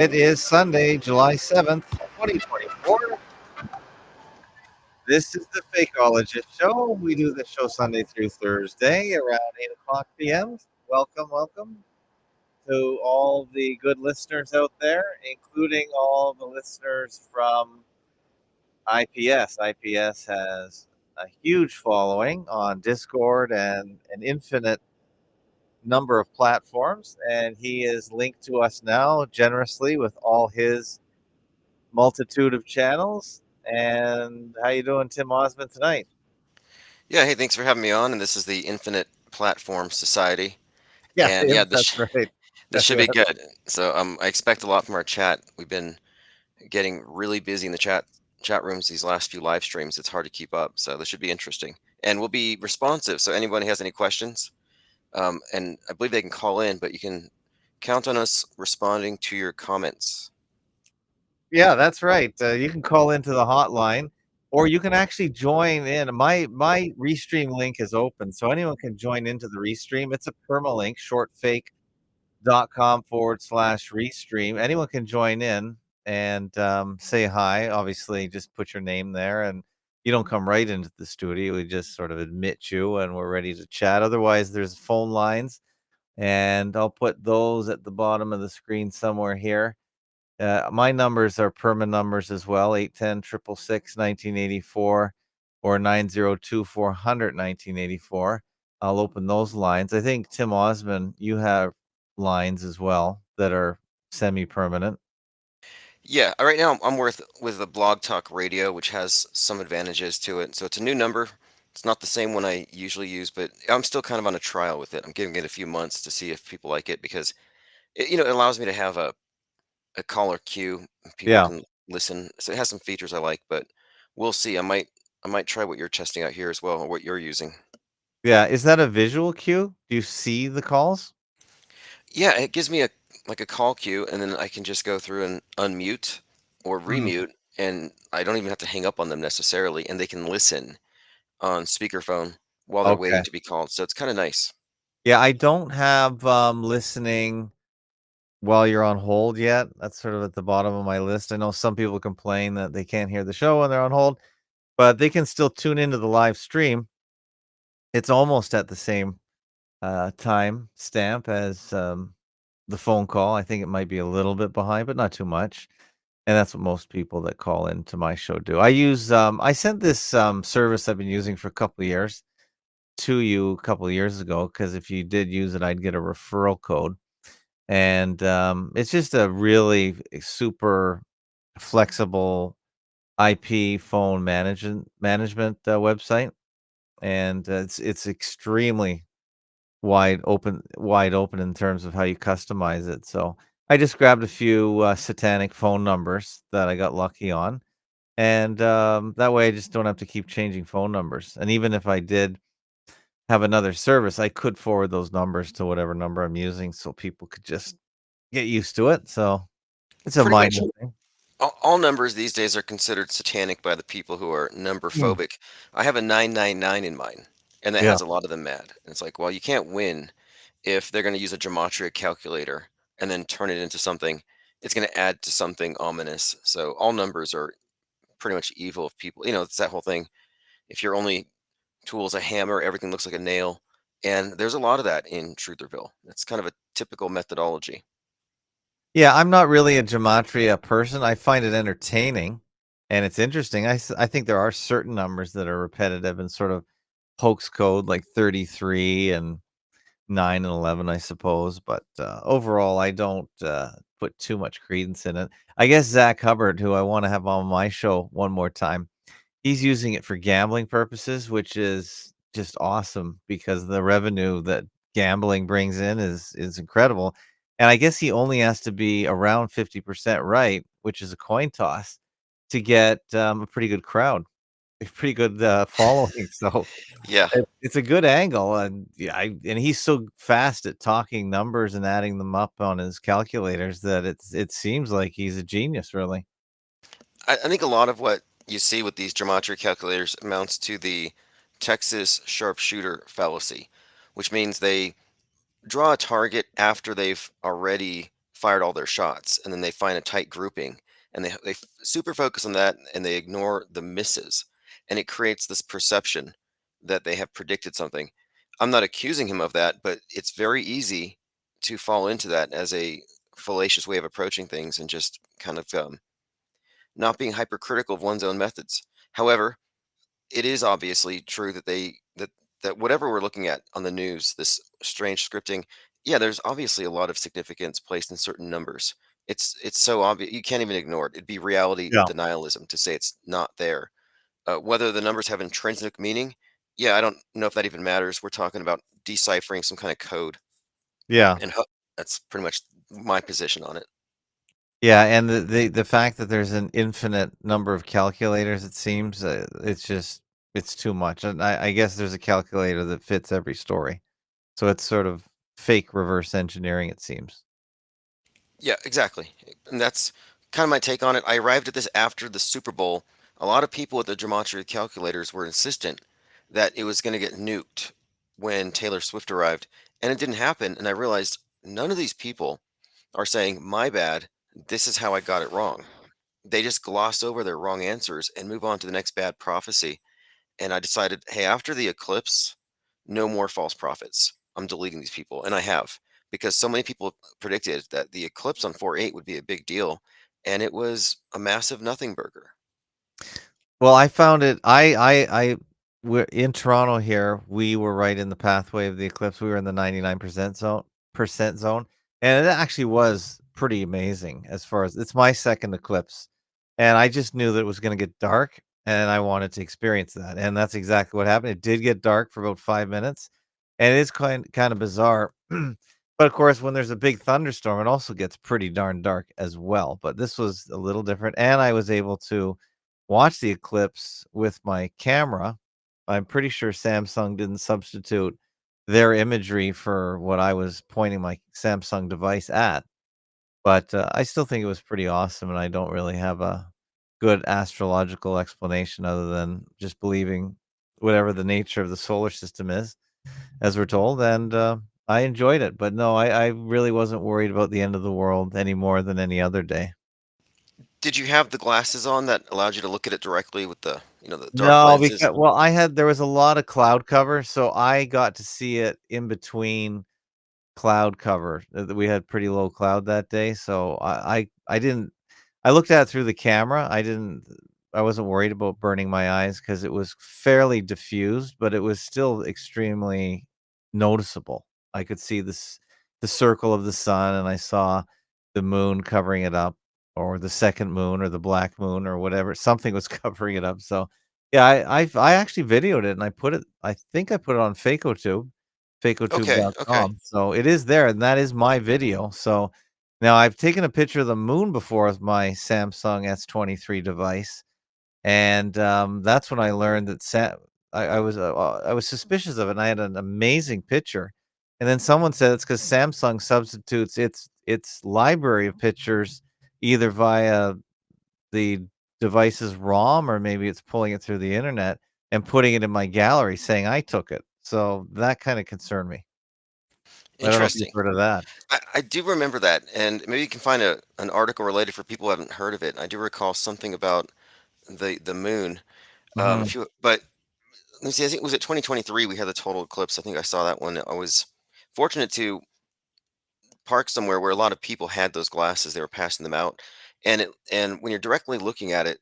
It is Sunday, July 7th, 2024. This is the Fakeologist Show. We do this show Sunday through Thursday around 8 o'clock p.m. Welcome to all the good listeners out there, including all the listeners from IPS. IPS has a huge following on Discord and an infinite number of platforms, and he is linked to us now generously with all his multitude of channels. And how you doing, Tim Ozman, tonight? Yeah, hey, thanks for having me on. And this is the Infinite Platform Society. Yeah, And yeah, that's right. this should be good. So I expect a lot from our chat. We've been getting really busy in the chat rooms these last few live streams. It's hard to keep up. So this should be interesting. And we'll be responsive. So anybody has any questions, and I believe they can call in, but you can count on us responding to your comments. Yeah, that's right. You can call into the hotline, or you can actually join in. My restream link is open, so anyone can join into the restream. It's a permalink, shortfake.com/restream. Anyone can join in and say hi. Obviously, just put your name there, and you don't come right into the studio. We just sort of admit you, and we're ready to chat. Otherwise, there's phone lines, and I'll put those at the bottom of the screen somewhere here. My numbers are perma numbers as well, 810-666-1984 or 902-400-1984. I'll open those lines. I think, Tim Osman, you have lines as well that are semi-permanent. Yeah, right now I'm with the Blog Talk Radio, which has some advantages to it. So it's a new number. It's not the same one I usually use, but I'm still kind of on a trial with it. I'm giving it a few months to see if people like it because it allows me to have a caller queue. People Yeah. can listen. So it has some features I like, but we'll see. I might try what you're testing out here as well, or what you're using. Yeah, is that a visual cue? Do you see the calls? Yeah, it gives me a call queue, and then I can just go through and unmute or Mm, remute, and I don't even have to hang up on them necessarily, and they can listen on speakerphone while they're okay. waiting to be called. So it's kind of nice. Yeah, I don't have listening while you're on hold yet. That's sort of at the bottom of my list. I know some people complain that they can't hear the show when they're on hold, but they can still tune into the live stream. It's almost at the same time stamp as the phone call. I think it might be a little bit behind, but not too much. And that's what most people that call into my show do. I sent this service I've been using for a couple of years to you a couple of years ago because if you did use it, I'd get a referral code. And it's just a really super flexible IP phone management website, and it's extremely wide open in terms of how you customize it. So I just grabbed a few satanic phone numbers that I got lucky on, and that way I just don't have to keep changing phone numbers. And even if I did have another service, I could forward those numbers to whatever number I'm using, so people could just get used to it. So it's a Pretty much minor thing. all numbers these days are considered satanic by the people who are number Mm. phobic. I have a 999 in mine, and that Yeah. has a lot of them mad. And it's like, well, you can't win if they're going to use a gematria calculator and then turn it into something. It's going to add to something ominous. So all numbers are pretty much evil if people, it's that whole thing. If your only tool is a hammer, everything looks like a nail. And there's a lot of that in Trutherville. It's kind of a typical methodology. Yeah, I'm not really a gematria person. I find it entertaining and it's interesting. I think there are certain numbers that are repetitive and sort of hoax code, like 33 and 9 and 11, I suppose. But overall, I don't put too much credence in it. I guess Zach Hubbard, who I want to have on my show one more time, he's using it for gambling purposes, which is just awesome because the revenue that gambling brings in is incredible. And I guess he only has to be around 50% right, which is a coin toss, to get a pretty good crowd, a pretty good following. So Yeah. it's a good angle, and yeah, and he's so fast at talking numbers and adding them up on his calculators that it seems like he's a genius, really. I think a lot of what you see with these gematria calculators amounts to the Texas sharpshooter fallacy, which means they draw a target after they've already fired all their shots, and then they find a tight grouping, and super focus on that, and they ignore the misses, and it creates this perception that they have predicted something. I'm not accusing him of that, but it's very easy to fall into that as a fallacious way of approaching things and just kind of not being hypercritical of one's own methods. However, it is obviously true that that whatever we're looking at on the news, this strange scripting, yeah, there's obviously a lot of significance placed in certain numbers. It's so obvious you can't even ignore it. It'd be reality Yeah. denialism to say it's not there. Whether the numbers have intrinsic meaning, yeah, I don't know if that even matters. We're talking about deciphering some kind of code, Yeah. and that's pretty much my position on it. Yeah, and the fact that there's an infinite number of calculators, it seems, it's just it's too much, and I guess there's a calculator that fits every story. So it's sort of fake reverse engineering, it seems. Yeah, exactly. And that's kind of my take on it. I arrived at this after the Super Bowl. A lot of people with the gematria calculators were insistent that it was going to get nuked when Taylor Swift arrived, and it didn't happen. And I realized none of these people are saying, "My bad, this is how I got it wrong." They just gloss over their wrong answers and move on to the next bad prophecy. And I decided, hey, after the eclipse, no more false prophets. I'm deleting these people, and I have, because so many people predicted that the eclipse on 4/8 would be a big deal, and it was a massive nothing burger. Well, I found it I we're in Toronto here, we were right in the pathway of the eclipse, we were in the 99% zone, and it actually was pretty amazing as far as it's my 2nd eclipse, and I just knew that it was gonna get dark, and I wanted to experience that, and that's exactly what happened. It did get dark for about 5 minutes, and it is kinda bizarre, but, of course, when there's a big thunderstorm, it also gets pretty darn dark as well, but this was a little different, and I was able to watch the eclipse with my camera. I'm pretty sure Samsung didn't substitute their imagery for what I was pointing my Samsung device at, but, I still think it was pretty awesome, and I don't really have a good astrological explanation other than just believing whatever the nature of the solar system is, as we're told, and, I enjoyed it, but no, I really wasn't worried about the end of the world any more than any other day. Did you have the glasses on that allowed you to look at it directly with the dark No, lenses? because well, there was a lot of cloud cover, so I got to see it in between cloud cover. We had pretty low cloud that day, so I didn't I looked at it through the camera. I wasn't worried about burning my eyes because it was fairly diffused, but it was still extremely noticeable. I could see the circle of the sun, and I saw the moon covering it up, or the second moon, or the black moon, or whatever. Something was covering it up. So, yeah, I actually videoed it and I think I put it on FakeOtube, Okay, okay. fakeotube.com. So it is there, and that is my video. So now I've taken a picture of the moon before with my Samsung S23 device, and, that's when I learned that I was suspicious of it, and I had an amazing picture, and then someone said it's because Samsung substitutes its library of pictures either via the device's ROM, or maybe it's pulling it through the internet and putting it in my gallery saying I took it. So that kinda concerned me. I don't know if you've Interesting. heard of that. I do remember that, and maybe you can find an article related for people who haven't heard of it. I do recall something about the moon. Mhm. If you but let me see. I think was it 2023 we had the total eclipse. I think I saw that one. I was fortunate to park somewhere where a lot of people had those glasses. They were passing them out, and when you're directly looking at it,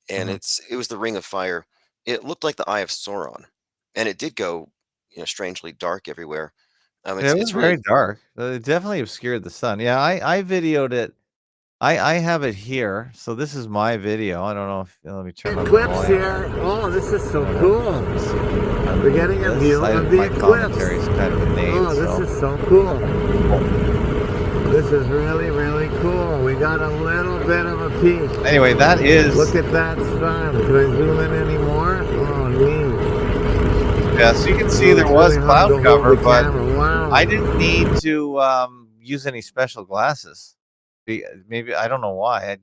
and Mhm. it was the Ring of Fire. It looked like the Eye of Sauron, and it did go strangely dark everywhere. Yeah, it was It's really very dark. It definitely obscured the sun. Yeah, I videoed it. I have it here, so this is my video. I don't know if let me turn up the Eclipse volume. here. Oh, this is so Let cool. me see if we can We're unmute getting a this. view of the My eclipse. commentary is kind of inane, Oh, so this is so cool. oh. This is really, really cool. We got a little bit of a peek. Anyway, that is Look at that sun. Can I zoom in any more? Oh, neat. yeah, so you can see Oh, there it's was really hard cloud to hold cover, the but camera. I Wow. didn't need to use any special glasses. Maybe I don't know why.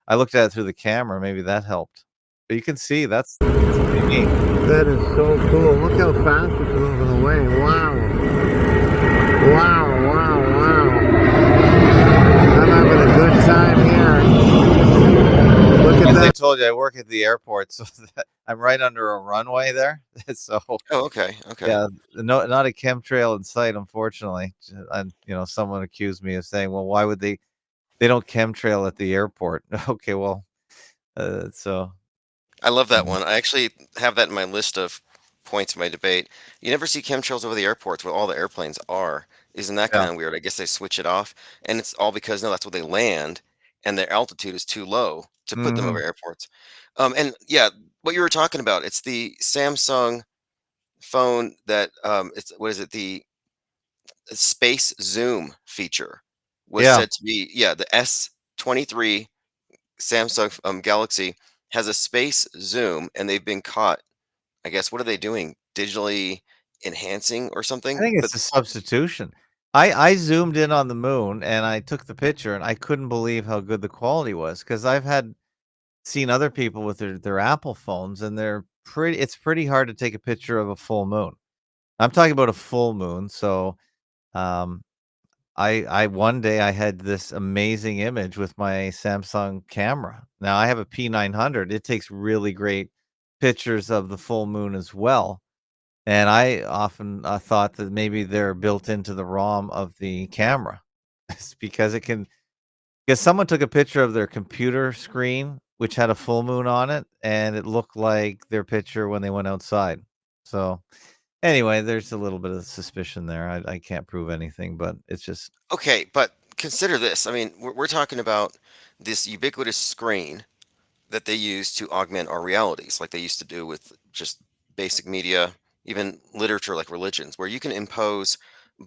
I looked at it through the camera. Maybe that helped. But you can see that's pretty neat. That is so cool. Look how fast it's moving away. Wow. Wow, wow, wow. told you I work at the airport, so I'm right under a runway there. So Oh, okay, okay. yeah, no, not a chemtrail in sight, unfortunately. And someone accused me of saying, "Well, why would they don't chemtrail at the airport?" Okay, well, so I love that mm, one. I actually have that in my list of points of my debate. You never see chemtrails over the airports where all the airplanes are. Isn't that yeah, kind of weird? I guess they switch it off, and it's all because no, that's where they land, and their altitude is too low to put them over mhm, airports. And yeah, what you were talking about, it's the Samsung phone that it's what is it? The space zoom feature was yeah. said to be the S23 Samsung Galaxy has a space zoom, and they've been caught. I guess what are they doing? Digitally enhancing or I something? think But it's a substitution. I zoomed in on the moon and I took the picture and I couldn't believe how good the quality was because I've had seen other people with their Apple phones and it's pretty hard to take a picture of a full moon. I'm talking about a full moon, so um I one day I had this amazing image with my Samsung camera. Now I have a P900. It takes really great pictures of the full moon as well. And I often thought that maybe they're built into the ROM of the camera. It's because someone took a picture of their computer screen, which had a full moon on it, and it looked like their picture when they went outside. So anyway, there's a little bit of suspicion there. I can't prove anything, but it's just okay, but consider this. I mean, we're talking about this ubiquitous screen that they use to augment our realities, like they used to do with just basic media, even literature like religions, where you can impose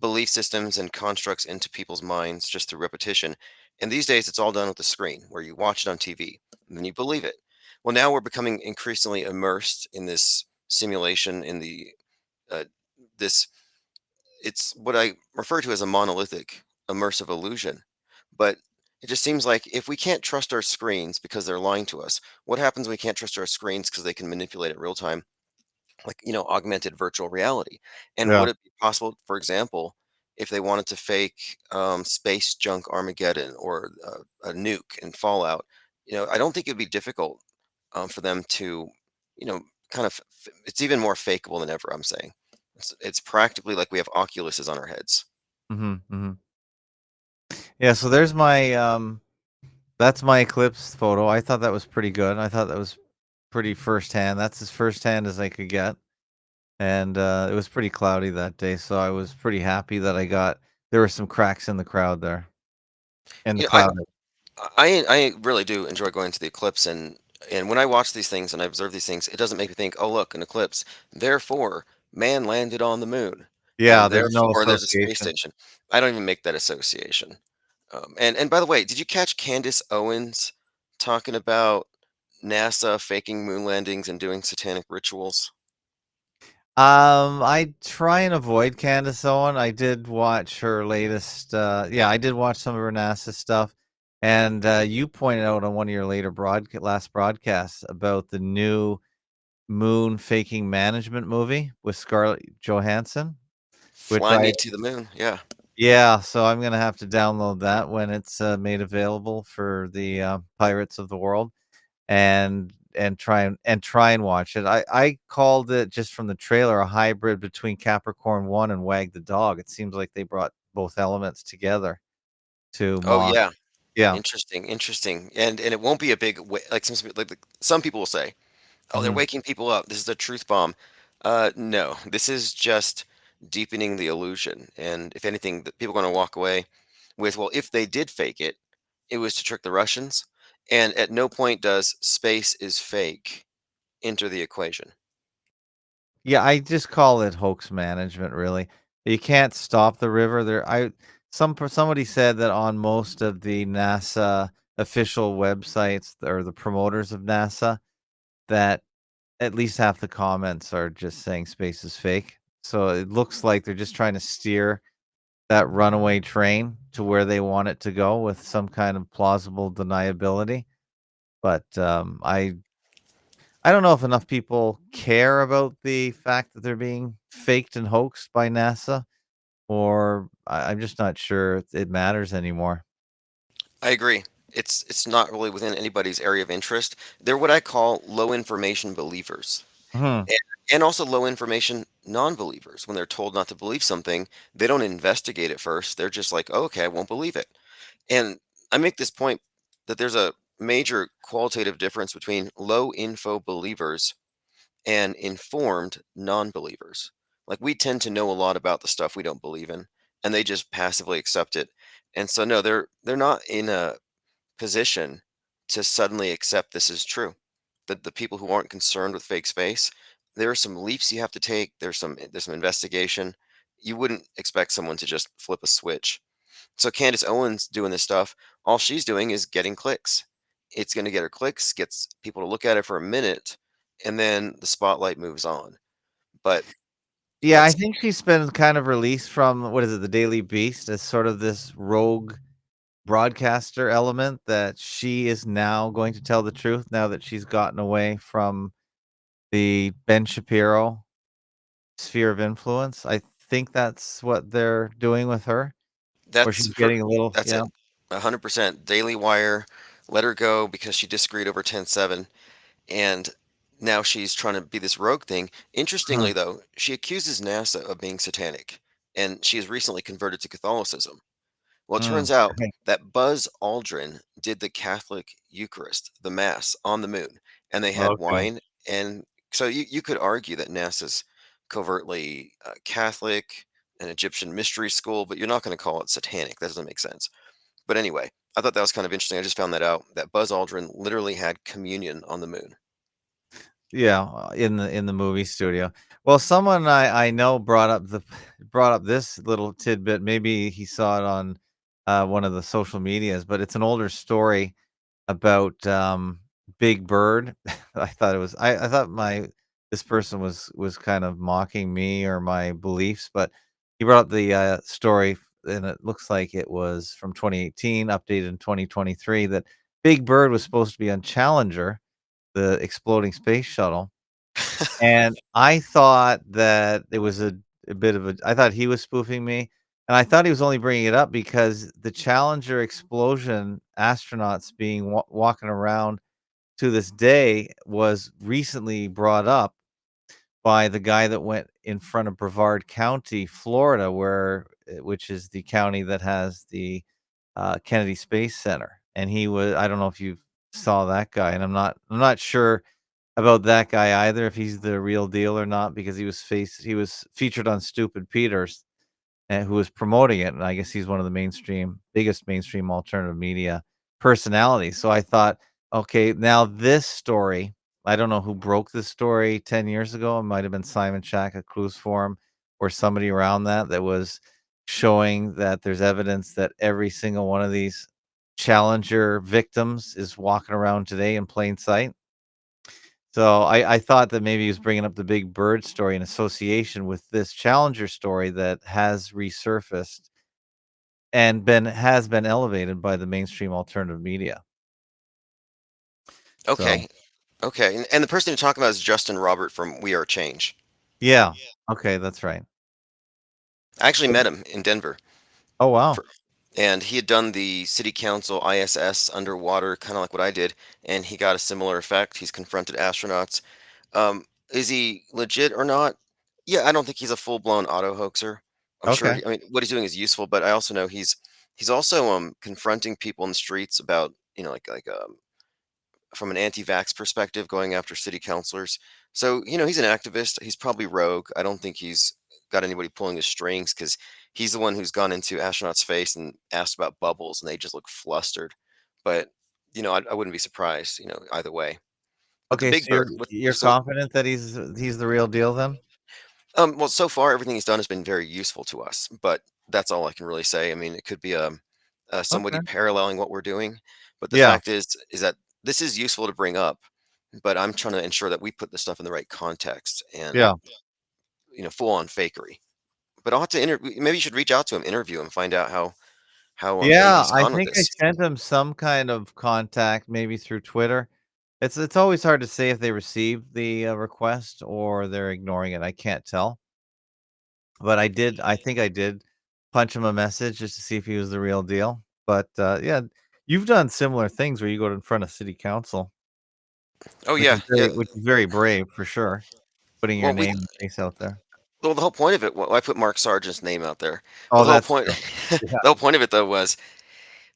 belief systems and constructs into people's minds just through repetition. And these days, it's all done with the screen, where you watch it on TV and then you believe it. Well, now we're becoming increasingly immersed in this simulation, in the uh, this it's what I refer to as a monolithic immersive illusion. But it just seems like if we can't trust our screens because they're lying to us, what happens when we can't trust our screens because they can manipulate it real time, like, augmented virtual reality? And yeah. would it be possible, for example, if they wanted to fake space junk Armageddon or a nuke and Fallout? I don't think it'd be difficult for them to, kind of, it's even more fakeable than ever, I'm saying. It's practically like we have Oculuses on our heads. Mhm, mhm. Yeah, so there's my that's my eclipse photo. I thought that was pretty good. I thought that was pretty firsthand. That's as firsthand as I could get. And it was pretty cloudy that day, so I was pretty happy that there were some cracks in the crowd there in the You know, I cloud. I really do enjoy going to the eclipse, and when I watch these things and I observe these things, it doesn't make me think, "Oh, look, an eclipse. Therefore, man landed on the moon, Yeah, and there's no therefore there's a space association. station." I don't even make that association. And by the way, did you catch Candace Owens talking about NASA faking moon landings and doing satanic rituals? I try and avoid Candace Owen. I did watch her latest yeah, I did watch some of her NASA stuff. And you pointed out on one of your last broadcasts about the new moon faking management movie with Scarlett Johansson, which Fly I me to the moon. Yeah. yeah, so I'm gonna have to download that when it's made available for the pirates of the world, and try and watch it. I called it just from the trailer a hybrid between Capricorn One and Wag the Dog. It seems like they brought both elements together to Oh, mock. yeah. Yeah. Interesting, interesting. And it won't be a big like some people will say, "Oh, they're Hmm. waking people up. This is a truth bomb." No, this is just deepening the illusion. And if anything, that people are going to walk away with, well, if they did fake it, it was to trick the Russians. And at no point does space is fake enter the equation. Yeah, I just call it hoax management. Really, you can't stop the river. Somebody said that on most of the NASA official websites or the promoters of NASA that at least half the comments are just saying space is fake. So it looks like they're just trying to steer that runaway train to where they want it to go with some kind of plausible deniability. But I don't know if enough people care about the fact that they're being faked and hoaxed by NASA, or I'm just not sure it matters anymore. I agree. It's not really within anybody's area of interest. They're what I call low information believers. Mhm. And, and also low information non-believers. When they're told not to believe something, they don't investigate it first. They're just like, oh, okay, I won't believe it. And I make this point that there's a major qualitative difference between low info believers and informed non-believers. Like we tend to know a lot about the stuff we don't believe in, and they just passively accept it. And so no, they're not in a position to suddenly accept this is true. The people who aren't concerned with fake space, there are some leaps you have to take. There's some investigation. You wouldn't expect someone to just flip a switch. So Candace Owens doing this stuff, all she's doing is getting clicks. It's going to get her clicks, gets people to look at it for a minute, and then the spotlight moves on. But Yeah, I that's think she's been kind of released from, what is it, the Daily Beast as sort of this rogue broadcaster element that she is now going to tell the truth now that she's gotten away from the Ben Shapiro sphere of influence. I think that's what they're doing with her, where that's she's her. getting a little, That's yeah. it. 100%. Daily Wire let her go because she disagreed over 10-7. And now she's trying to be this rogue thing. Mhm. Interestingly, though, she accuses NASA of being satanic, and she has recently converted to Catholicism. Well, it Mm, turns out okay. that Buzz Aldrin did the Catholic Eucharist, the Mass, on the moon, and they had Okay. wine. And so you could argue that NASA's covertly Catholic, an Egyptian mystery school, but you're not going to call it satanic. That doesn't make sense. But anyway, I thought that was kind of interesting. I just found that out that Buzz Aldrin literally had communion on the moon. Yeah, in the movie studio. Well, someone I know brought up this little tidbit. Maybe he saw it on one of the social medias, but it's an older story about Big Bird. I thought my this person was kind of mocking me or my beliefs, but he brought up the story, and it looks like it was from 2018, updated in 2023, that Big Bird was supposed to be on Challenger, the exploding space shuttle, and I thought that it was a bit of a I thought he was spoofing me, and I thought he was only bringing it up because the Challenger explosion astronauts being walking around to this day was recently brought up by the guy that went in front of Brevard County, Florida, which is the county that has the Kennedy Space Center, and he was I don't know if you saw that guy, and I'm not sure about that guy either, if he's the real deal or not, because he was featured on Stupid Peters, and who was promoting it, and I guess he's one of the biggest mainstream alternative media personalities. So I thought, okay, now this story, I don't know who broke this story 10 years ago. It might have been Simon Shack at Clues Forum or somebody around that was showing that there's evidence that every single one of these Challenger victims is walking around today in plain sight. So I thought that maybe he was bringing up the Big Bird story in association with this Challenger story that has resurfaced and has been elevated by the mainstream alternative media. So, Okay, okay. And the person you're talking about is Justin Robert from We Are Change. yeah. Okay, that's right. I actually met him in Denver, Oh, wow. for, and he had done the city council ISS underwater, kind of like what I did, and he got a similar effect. He's confronted astronauts. Is he legit or not? Yeah, I don't think he's a full-blown auto hoaxer. I'm sure. Okay. I mean, what he's doing is useful, but I also know he's also confronting people in the streets about from an anti-vax perspective, going after city councilors. So, he's an activist. He's probably rogue. I don't think he's got anybody pulling his strings because he's the one who's gone into astronauts' face and asked about bubbles, and they just look flustered. But, I wouldn't be surprised, either way. But the Okay, so Big you're Bird, you're confident that he's the real deal then? well, so far everything he's done has been very useful to us, but that's all I can really say. I mean, it could be somebody Okay. paralleling what we're doing, but the Yeah. fact is that this is useful to bring up, but I'm trying to ensure that we put the stuff in the right context and Yeah. full on fakery. But I'll have to maybe you should reach out to him, interview him, find out how Yeah, he's I gone with think I this. sent him some kind of contact, maybe through Twitter. It's always hard to say if they received the request or they're ignoring it. I can't tell. But I think I did punch him a message just to see if he was the real deal. But, yeah, You've done similar things where you go in front of city council, Oh yeah, yeah. which is very brave for sure, putting your Well, we name and face out there. well the whole point of it. Well, I put Mark Sargent's name out there, but Oh, the whole that's point, true. Yeah. the whole point of it though was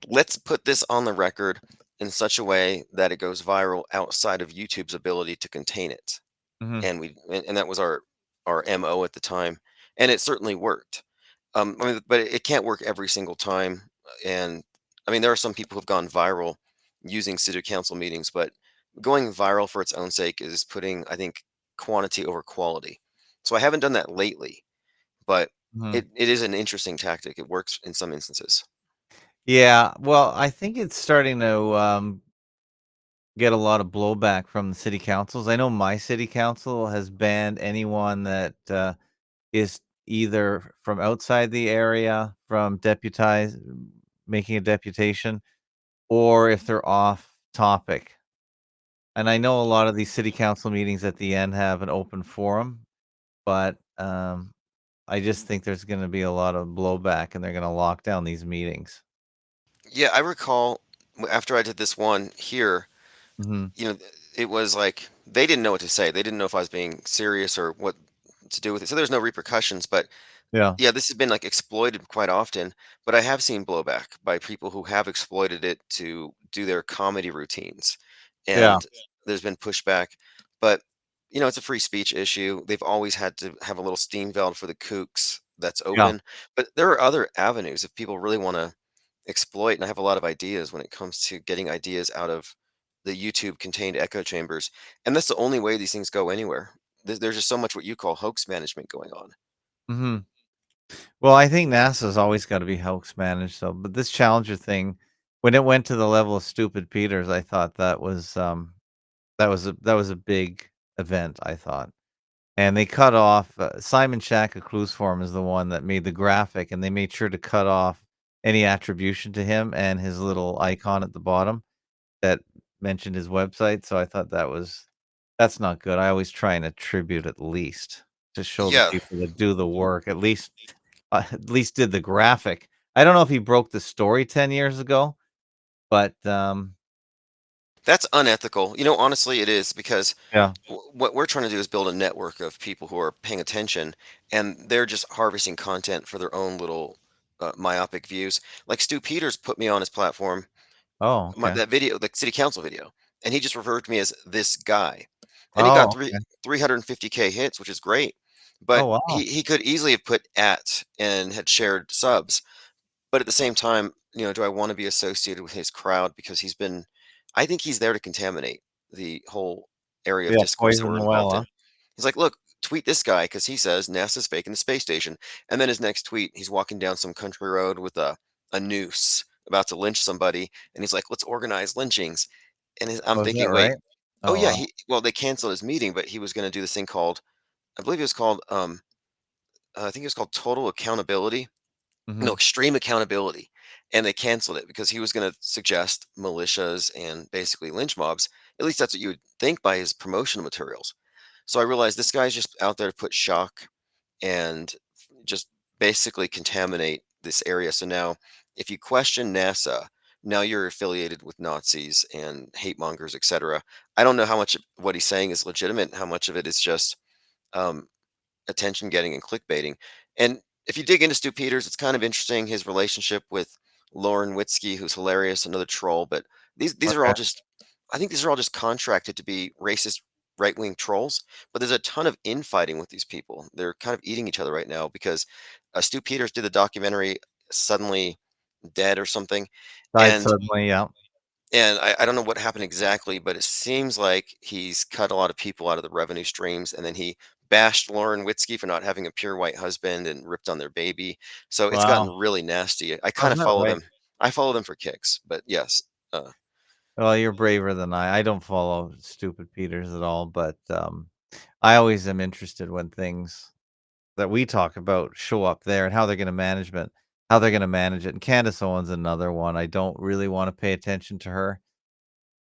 let's put this on the record in such a way that it goes viral outside of YouTube's ability to contain it. Mhm. And that was our MO at the time, and it certainly worked. I mean, but it can't work every single time. And I mean, there are some people who've gone viral using city council meetings, but going viral for its own sake is putting, I think, quantity over quality. So I haven't done that lately, but Mhm. it is an interesting tactic. It works in some instances. Yeah, well, I think it's starting to, get a lot of blowback from the city councils. I know my city council has banned anyone that, is either from outside the area, from making a deputation, or if they're off topic. And I know a lot of these city council meetings at the end have an open forum, but, I just think there's gonna be a lot of blowback, and they're gonna lock down these meetings. Yeah, I recall after I did this one here, Mhm. it was like they didn't know what to say. They didn't know if I was being serious or what to do with it. So there's no repercussions. But Yeah. yeah, this has been like exploited quite often. But I have seen blowback by people who have exploited it to do their comedy routines, Yeah. and there's been pushback. But it's a free speech issue. They've always had to have a little steam valve for the kooks that's Yeah. open. But there are other avenues if people really want to exploit, and I have a lot of ideas when it comes to getting ideas out of the YouTube contained echo chambers. And that's the only way these things go anywhere. There's just so much what you call hoax management going on. Mhm. Well, I think NASA's always gotta be hoax managed, so but this Challenger thing, when it went to the level of Stupid Peters, I thought that was a big event, I thought. And they cut off, Simon Shack of Clues Forum is the one that made the graphic, and they made sure to cut off any attribution to him and his little icon at the bottom that mentioned his website, so I thought that's not good. I always try and attribute at least to show the Yeah, people that do the work, at least did the graphic. I don't know if he broke the story 10 years ago, but, that's unethical. Honestly, it is because yeah. what we're trying to do is build a network of people who are paying attention, and they're just harvesting content for their own little myopic views. Like Stu Peters put me on his platform, Oh, okay. that video, the city council video, and he just referred to me as this guy, and he got Oh, okay. 350K hits, which is great. Oh, But wow. he could easily have put at and had shared subs. But at the same time, do I want to be associated with his crowd because I think he's there to contaminate the whole area of Yeah, discourse that poison we're the well, involved huh? in. He's like, look, tweet this guy because he says NASA's faking the space station. And then his next tweet, he's walking down some country road with a noose about to lynch somebody. And he's like, let's organize lynchings. And I'm Oh, is that thinking, wait, right? oh Oh, yeah, wow. well, they canceled his meeting, but he was going to do this thing called, I believe it was called, I think it was called total accountability. No, Mhm. extreme accountability. And they canceled it because he was going to suggest militias and basically lynch mobs. At least that's what you would think by his promotional materials. So I realized this guy's just out there to put shock and just basically contaminate this area. So now, if you question NASA, now you're affiliated with Nazis and hate mongers, etc. I don't know how much of what he's saying is legitimate, and how much of it is just um, attention getting and clickbaiting. And if you dig into Stu Peters, it's kind of interesting his relationship with Lauren Witzke, who's hilarious, another troll. But these are all Okay. just, I think these are all just contracted to be racist right wing trolls. But there's a ton of infighting with these people. They're kind of eating each other right now because Stu Peters did the documentary Suddenly Dead or something, Died and suddenly, yeah. I don't know what happened exactly, but it seems like he's cut a lot of people out of the revenue streams, and then he bashed Lauren Witzke for not having a pure white husband and ripped on their baby. So it's gotten Wow. really nasty. I Oh, kind is of that follow right? them. I follow them for kicks, but yes. Well, you're braver than I don't follow Stupid Peters at all, but, I always am interested when things that we talk about show up there and how they're gonna manage it, and Candace Owens another one. I don't really wanna pay attention to her,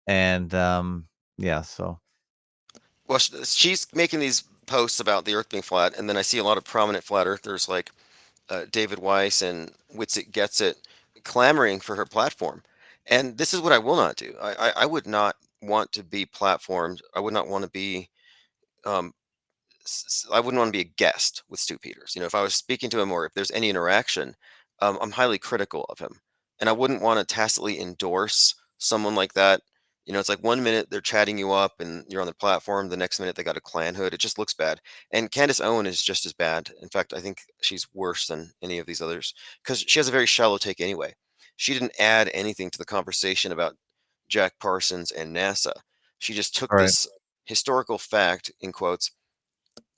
and, yeah, so Well, she's making these posts about the Earth being flat, and then I see a lot of prominent flat earthers like David Weiss and Witsit Gets It clamoring for her platform. And this is what I will not do. I would not want to be platformed. I would not want to be um, I wouldn't want to be a guest with Stu Peters. If I was speaking to him or if there's any interaction, I'm highly critical of him, and I wouldn't want to tacitly endorse someone like that. It's like one minute they're chatting you up and you're on the platform, the next minute they got a clan hood. It just looks bad. And Candace Owen is just as bad. In fact, I think she's worse than any of these others because she has a very shallow take anyway. She didn't add anything to the conversation about Jack Parsons and NASA. She just took Right. this historical fact, in quotes,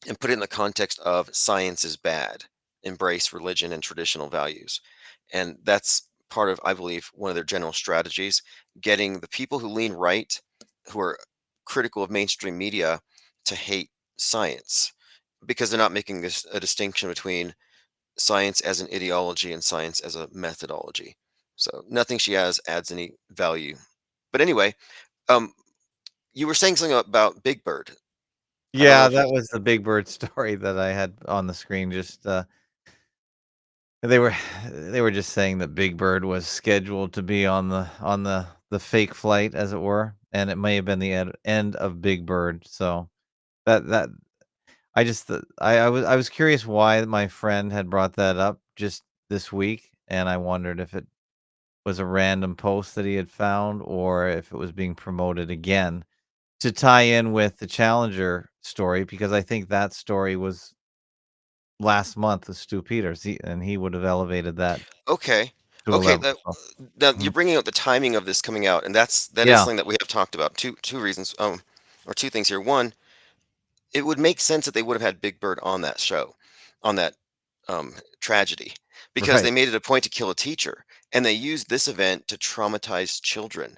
and put it in the context of science is bad, embrace religion and traditional values. And that's part of, I believe, one of their general strategies, getting the people who lean right, who are critical of mainstream media, to hate science because they're not making a distinction between science as an ideology and science as a methodology. So nothing she has adds any value. But anyway, um, you were saying something about Big Bird. I don't know Yeah, if you. that was the Big Bird story that I had on the screen. Just they were they were just saying that Big Bird was scheduled to be on the fake flight, as it were, and it may have been the end of Big Bird. So that I just I was curious why my friend had brought that up just this week, and I wondered if it was a random post that he had found or if it was being promoted again to tie in with the Challenger story, because I think that story was last month with Stu Peters, and he would have elevated that Okay. to a Okay, level, that so now you're mhm. bringing up the timing of this coming out, and that is Yeah, something that we have talked about. Two reasons, or two things here. One, it would make sense that they would have had Big Bird on that show, on that tragedy, because right. they made it a point to kill a teacher, and they used this event to traumatize children.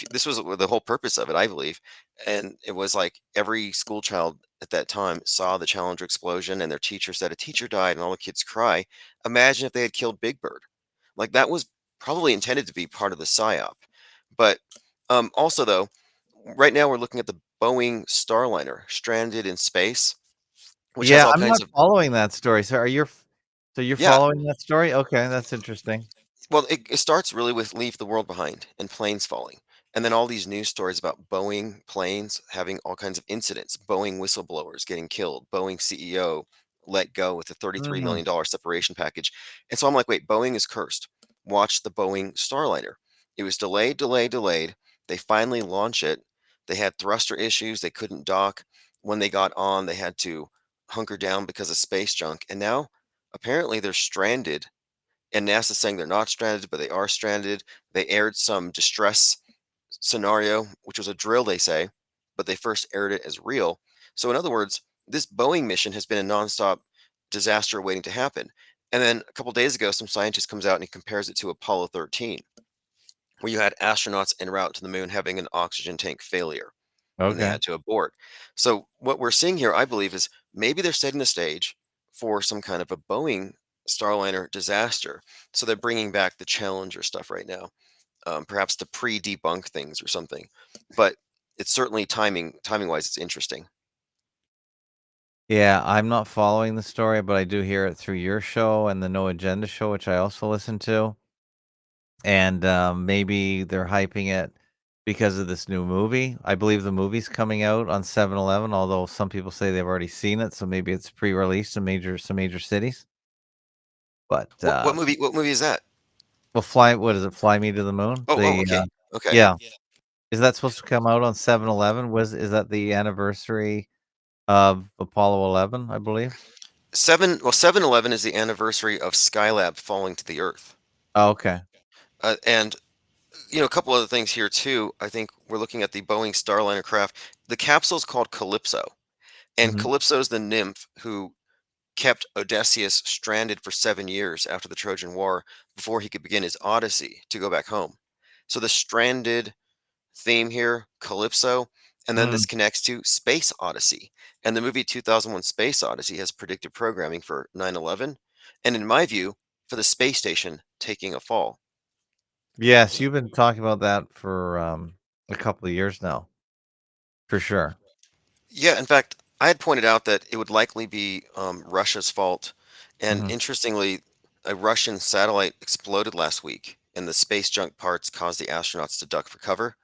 This was the whole purpose of it, I believe, and it was like every school child at that time saw the Challenger explosion, and their teacher said a teacher died, and all the kids cry. Imagine if they had killed Big Bird. Like that was probably intended to be part of the psyop. But also, though, right now we're looking at the Boeing Starliner stranded in space, which has Yeah, all I'm kinds not of. following that story. So you're Yeah, following that story? Okay, that's interesting. well, it starts really with Leave the World Behind and planes falling. And then all these news stories about Boeing planes having all kinds of incidents, Boeing whistleblowers getting killed, Boeing CEO let go with a $33 Mhm. million separation package. And so I'm like, wait, Boeing is cursed. Watch the Boeing Starliner. It was delayed, delayed, delayed. They finally launch it. They had thruster issues. They couldn't dock. When they got on, they had to hunker down because of space junk. And now apparently they're stranded, and NASA's saying they're not stranded, but they are stranded. They aired some distress scenario, which was a drill, they say, but they first aired it as real. So, in other words, this Boeing mission has been a nonstop disaster waiting to happen. And then a couple days ago, some scientist comes out and he compares it to Apollo 13, where you had astronauts en route to the moon having an oxygen tank failure when they Okay. had to abort. So what we're seeing here, I believe, is maybe they're setting the stage for some kind of a Boeing Starliner disaster. So they're bringing back the Challenger stuff right now, perhaps to pre-debunk things or something. But it's certainly timing wise, it's interesting. Yeah, I'm not following the story, but I do hear it through your show and the No Agenda show, which I also listen to. And maybe they're hyping it because of this new movie. I believe the movie's coming out on 7/11, although some people say they've already seen it, so maybe it's pre-released in some major cities. But What movie is that? well, fly what is it? Fly Me to the Moon? Oh, okay, okay. Yeah. Is that supposed to come out on 7/11? Is that the anniversary of Apollo 11, I believe? 7/11 is the anniversary of Skylab falling to the Earth, Oh, okay. and a couple other things here too. I think we're looking at the Boeing Starliner craft. The capsule is called Calypso, and Mhm. Calypso is the nymph who kept Odysseus stranded for 7 years after the Trojan War before he could begin his odyssey to go back home. So the stranded theme here, Calypso, and then Mm. this connects to Space Odyssey. And the movie 2001 Space Odyssey has predictive programming for 9/11, and in my view, for the space station taking a fall. Yes, you've been talking about that for, a couple of years now, for sure. Yeah, in fact, I had pointed out that it would likely be Russia's fault. And Mhm. interestingly, a Russian satellite exploded last week and the space junk parts cause the astronauts to duck for cover.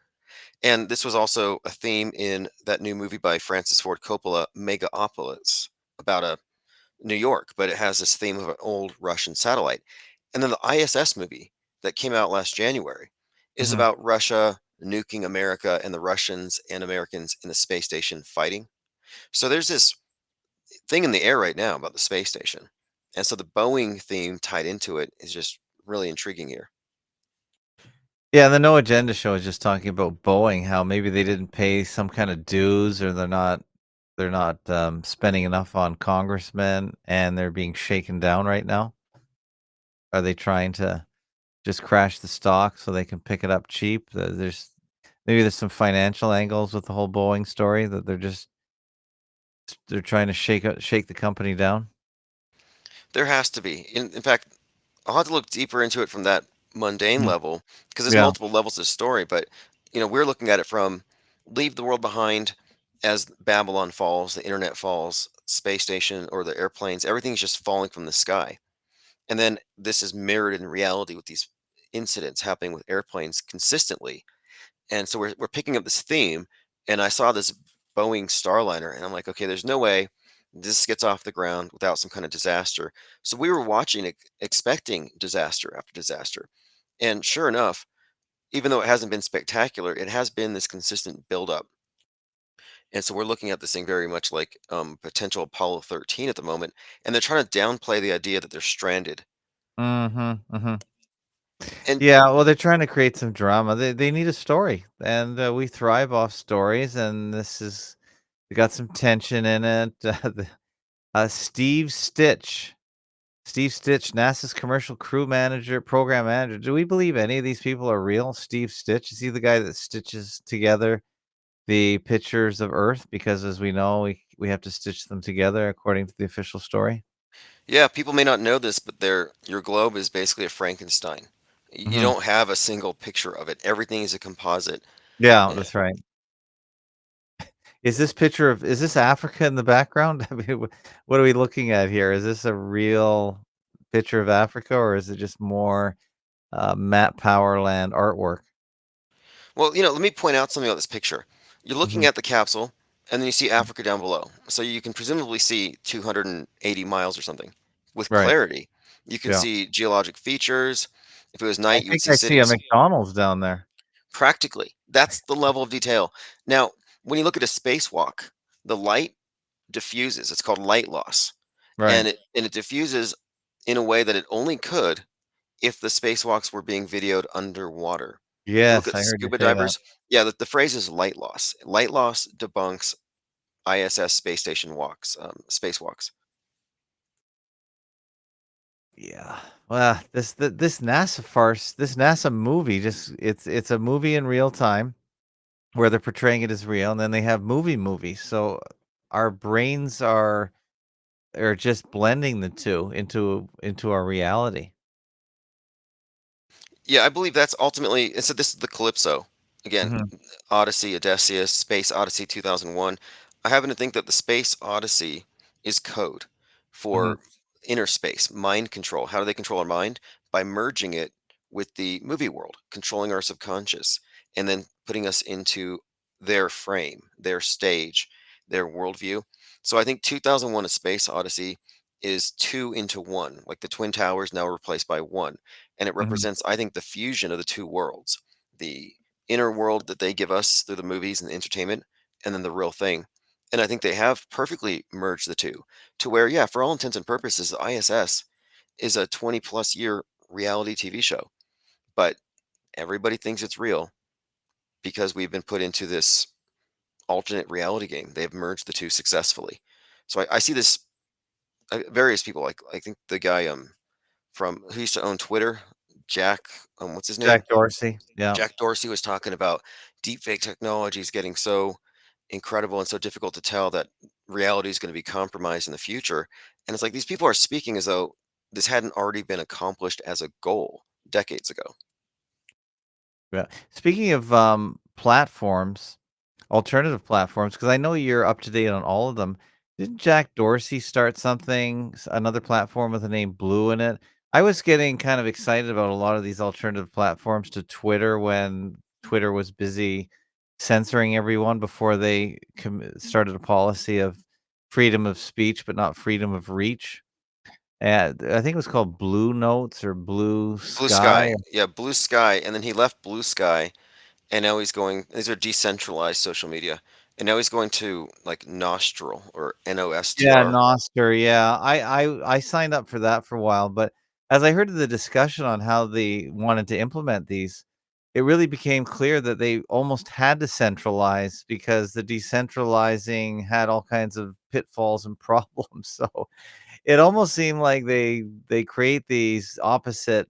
And this was also a theme in that new movie by Francis Ford Coppola, Megapolis, about a New York, but it has this theme of an old Russian satellite. And then the ISS movie that came out last January is Mhm. about Russia nuking America and the Russians and Americans in the space station fighting. So there's this thing in the air right now about the space station. And so the Boeing theme tied into it is just really intriguing here. Yeah, the No Agenda show is just talking about Boeing, how maybe they didn't pay some kind of dues or they're not spending enough on congressmen and they're being shaken down right now. Are they trying to just crash the stock so they can pick it up cheap? There's some financial angles with the whole Boeing story that they're trying to shake the company down. There has to be. In fact, I'll have to look deeper into it from that mundane Mhm. level because there's Yeah. multiple levels to the story. But we're looking at it from leave the world behind as Babylon falls, the internet falls, space station or the airplanes, everything's just falling from the sky. And then this is mirrored in reality with these incidents happening with airplanes consistently. And so we're picking up this theme, and I saw this Boeing Starliner, and I'm like, okay, there's no way this gets off the ground without some kind of disaster. So we were watching it, expecting disaster after disaster, and sure enough, even though it hasn't been spectacular, it has been this consistent buildup. And so we're looking at this thing very much like potential Apollo 13 at the moment, and they're trying to downplay the idea that they're stranded. Mhm, mhm. And Yeah, well, they're trying to create some drama. They need a story, and, we thrive off stories, and this is we got some tension in it. The Steve Stitch, NASA's commercial crew manager, program manager. Do we believe any of these people are real? Steve Stitch, is he the guy that stitches together the pictures of Earth? Because as we know, we have to stitch them together according to the official story. yeah, people may not know this, but your globe is basically a Frankenstein. You Mhm. don't have a single picture of it. Everything is a composite. Yeah, Eh, that's right. Is this Africa in the background? I mean, what are we looking at here? Is this a real picture of Africa, or is it just more, Matt Powerland artwork? Well, let me point out something about this picture. You're looking Mhm. at the capsule, and then you see Africa down below. So you can presumably see 280 miles or something with Right, clarity. You can yeah. see geologic features. If it was I night, you would think see I see a cities. McDonald's down there. Practically, that's the level of detail. Now, when you look at a spacewalk, the light diffuses. It's called light loss, Right. and it diffuses in a way that it only could if the spacewalks were being videoed underwater. If you look Yes, at I heard you scuba say that. divers, yeah, the phrase is light loss. Light loss debunks ISS space station walks, spacewalks. Yeah. Well, this NASA farce, this NASA movie, just it's a movie in real time where they're portraying it as real, and then they have movies. So our brains are just blending the 2 into our reality. Yeah, I believe that's ultimately, and so this is the Calypso. Again, Mhm, Odyssey, Odysseus, Space Odyssey 2001. I happen to think that the Space Odyssey is code mhm, for inner space, mind control. How do they control our mind? By merging it with the movie world, controlling our subconscious, and then putting us into their frame, their stage, their worldview. So I think 2001: A Space Odyssey is two into one, like the Twin Towers now replaced by one, and it mhm, represents, I think, the fusion of the two worlds, the inner world that they give us through the movies and the entertainment, and then the real thing. And I think they have perfectly merged the two to where, yeah, for all intents and purposes, the ISS is a 20 plus year reality TV show, but everybody thinks it's real because we've been put into this alternate reality game. They've merged the two successfully. So I see this, various people, like I think the guy from who used to own Twitter, Jack, what's his name? Jack Dorsey, yeah. Jack Dorsey was talking about deepfake technology is getting so incredible and so difficult to tell that reality is going to be compromised in the future. And it's like these people are speaking as though this hadn't already been accomplished as a goal decades ago. Yeah. Speaking of, platforms, alternative platforms, because I know you're up to date on all of them. Didn't Jack Dorsey start something, another platform with the name Blue in it, I was getting kind of excited about a lot of these alternative platforms to Twitter when Twitter was busy censoring everyone before they started a policy of freedom of speech, but not freedom of reach. And I think it was called Blue Notes or Blue Blue Sky. Sky, yeah, Blue Sky, and then he left Blue Sky, and now he's going. These are decentralized social media, and now he's going to like Nostril or Yeah, Nostr. Nostr, yeah. I signed up for that for a while, but as I heard of the discussion on how they wanted to implement these, it really became clear that they almost had to centralize because the decentralizing had all kinds of pitfalls and problems. So it almost seemed like they create these opposite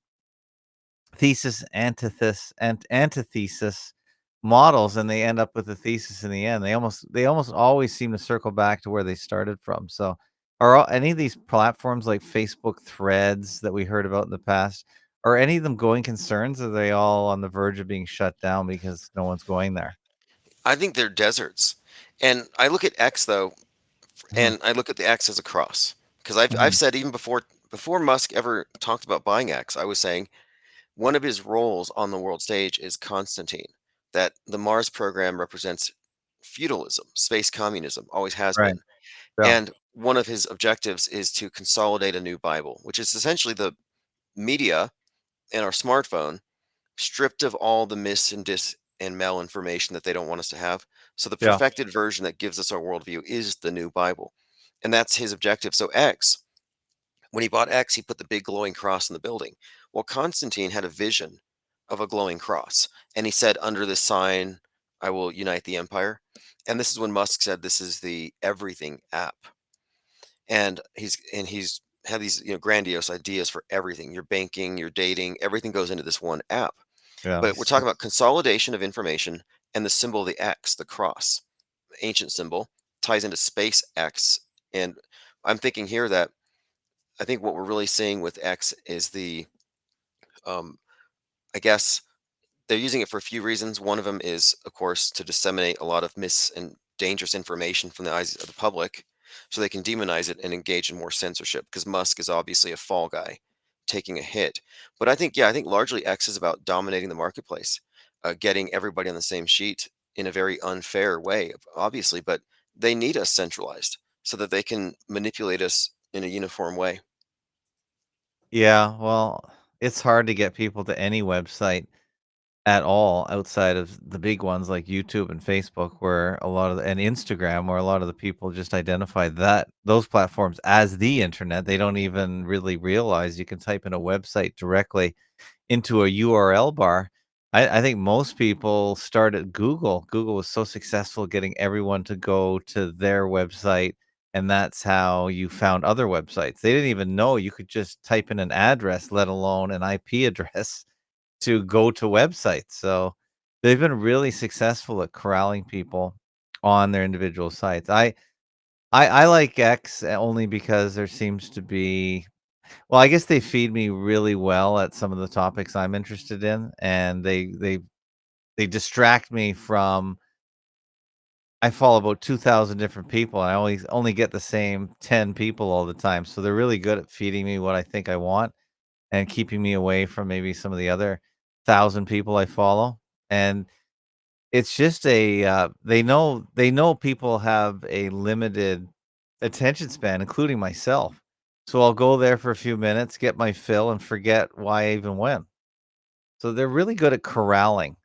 thesis, antithesis models, and they end up with a thesis in the end. They almost always seem to circle back to where they started from. So, are any of these platforms like Facebook Threads that we heard about in the past, are any of them going concerns? Are they all on the verge of being shut down because no one's going there? I think they're deserts, and I look at X though, Mhm, and I look at the X as a cross because I've mhm. said even before Musk ever talked about buying X, I was saying one of his roles on the world stage is Constantine, that the Mars program represents feudalism, space communism, always has Right. been. Yeah. And one of his objectives is to consolidate a new Bible, which is essentially the media in our smartphone, stripped of all the mis and dis and malinformation that they don't want us to have. So the Yeah. perfected version that gives us our worldview is the new Bible. And that's his objective. So X, when he bought X, he put the big glowing cross in the building. Well, Constantine had a vision of a glowing cross, and he said, "Under this sign, I will unite the empire." And this is when Musk said, "This is the everything app," and he's had these grandiose ideas for everything. Your banking, your dating, everything goes into this one app. Yeah. But we're talking about consolidation of information and the symbol of the X, the cross, ancient symbol, ties into space X. And I'm thinking here that I think what we're really seeing with X is um, I guess they're using it for a few reasons. One of them is, of course, to disseminate a lot of mis and dangerous information from the eyes of the public so they can demonize it and engage in more censorship because Musk is obviously a fall guy taking a hit. But I think largely X is about dominating the marketplace, getting everybody on the same sheet in a very unfair way, obviously, but they need us centralized so that they can manipulate us in a uniform way. Yeah. Well, it's hard to get people to any website at all outside of the big ones like YouTube and Facebook, where a lot of and Instagram, where a lot of the people just identify that those platforms as the internet. They don't even really realize you can type in a website directly into a URL bar. I think most people start at Google. Google was so successful getting everyone to go to their website, and that's how you found other websites. They didn't even know you could just type in an address, let alone an IP address to go to websites. So they've been really successful at corralling people on their individual sites. I like X only because there seems to be, well, I guess they feed me really well at some of the topics I'm interested in, and they distract me from. I follow about 2,000 different people, and I only get the same 10 people all the time. So they're really good at feeding me what I think I want and keeping me away from maybe some of the other 1,000 people I follow. And it's just they know people have a limited attention span, including myself. So I'll go there for a few minutes, get my fill, and forget why I even went. So they're really good at corralling.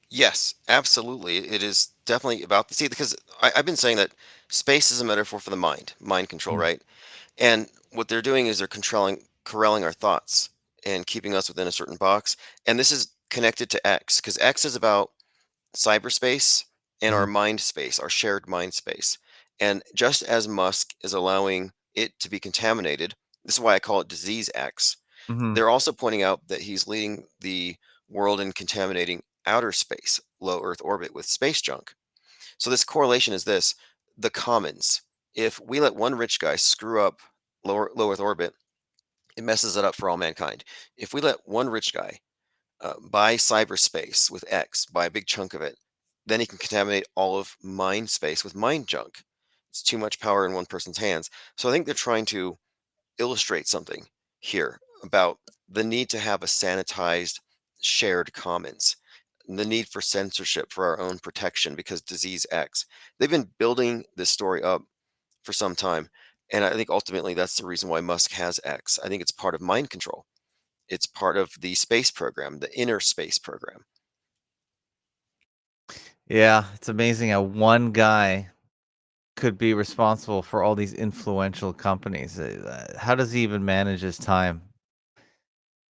Yes, absolutely. It is definitely about the see because I've been saying that space is a metaphor for the mind control, Mm, right? And what they're doing is they're controlling, corralling our thoughts and keeping us within a certain box. And this is connected to X because X is about cyberspace and our mhm, mind space, our shared mind space. And just as Musk is allowing it to be contaminated, this is why I call it disease X. mhm, They're also pointing out that he's leading the world in contaminating outer space, low Earth orbit with space junk. So this correlation is this: the commons. If we let one rich guy screw up low Earth orbit, it messes it up for all mankind. If we let one rich guy buy cyberspace with X, buy a big chunk of it, then he can contaminate all of mind space with mind junk. It's too much power in one person's hands. So I think they're trying to illustrate something here about the need to have a sanitized shared commons, and the need for censorship for our own protection because disease X. They've been building this story up for some time. And I think ultimately that's the reason why Musk has X. I think it's part of mind control. It's part of the space program, the inner space program. Yeah, it's amazing how one guy could be responsible for all these influential companies. How does he even manage his time?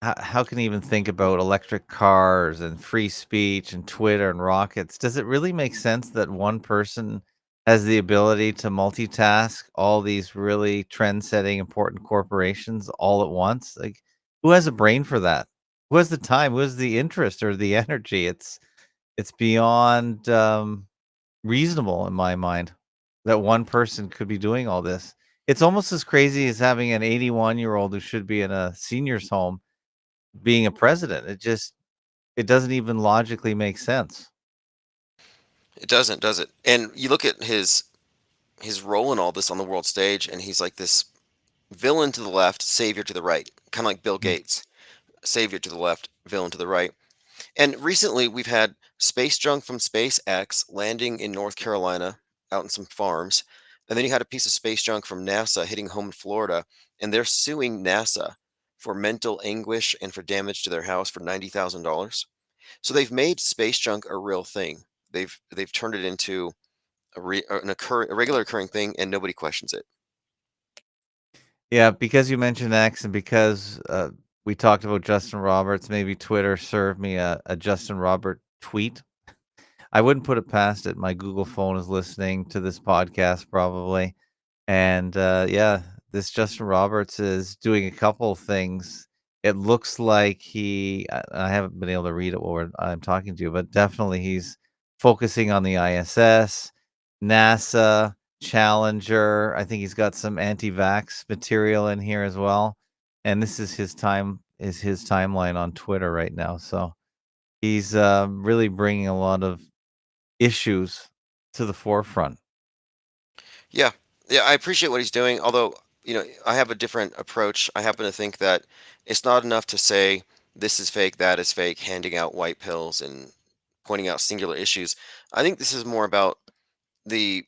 How can he even think about electric cars and free speech and Twitter and rockets? Does it really make sense that one person has the ability to multitask all these really trend-setting important corporations all at once? Like, who has a brain for that? Who has the time? Who has the interest or the energy? It's beyond reasonable in my mind that one person could be doing all this. It's almost as crazy as having an 81-year-old who should be in a senior's home being a president. It doesn't even logically make sense. It doesn't, does it? And you look at his role in all this on the world stage, and he's like this villain to the left, savior to the right, kind of like Bill Mm. Gates, savior to the left, villain to the right. And recently, we've had space junk from SpaceX landing in North Carolina, out in some farms. And then you had a piece of space junk from NASA hitting home in Florida, and they're suing NASA for mental anguish and for damage to their house for $90,000. So they've made space junk a real thing. They've turned it into a regular occurring thing, and nobody questions it. Yeah, because you mentioned X and because we talked about Justin Roberts, maybe Twitter served me a Justin Robert tweet. I wouldn't put it past it. My Google phone is listening to this podcast probably. And, yeah, this Justin Roberts is doing a couple of things. It looks like I haven't been able to read it while I'm talking to you, but definitely he's focusing on the ISS, NASA, Challenger. I think he's got some anti-vax material in here as well. And this is his timeline on Twitter right now. So he's really bringing a lot of issues to the forefront. Yeah. Yeah, I appreciate what he's doing, although, I have a different approach. I happen to think that it's not enough to say this is fake, that is fake, handing out white pills and pointing out singular issues. I think this is more about the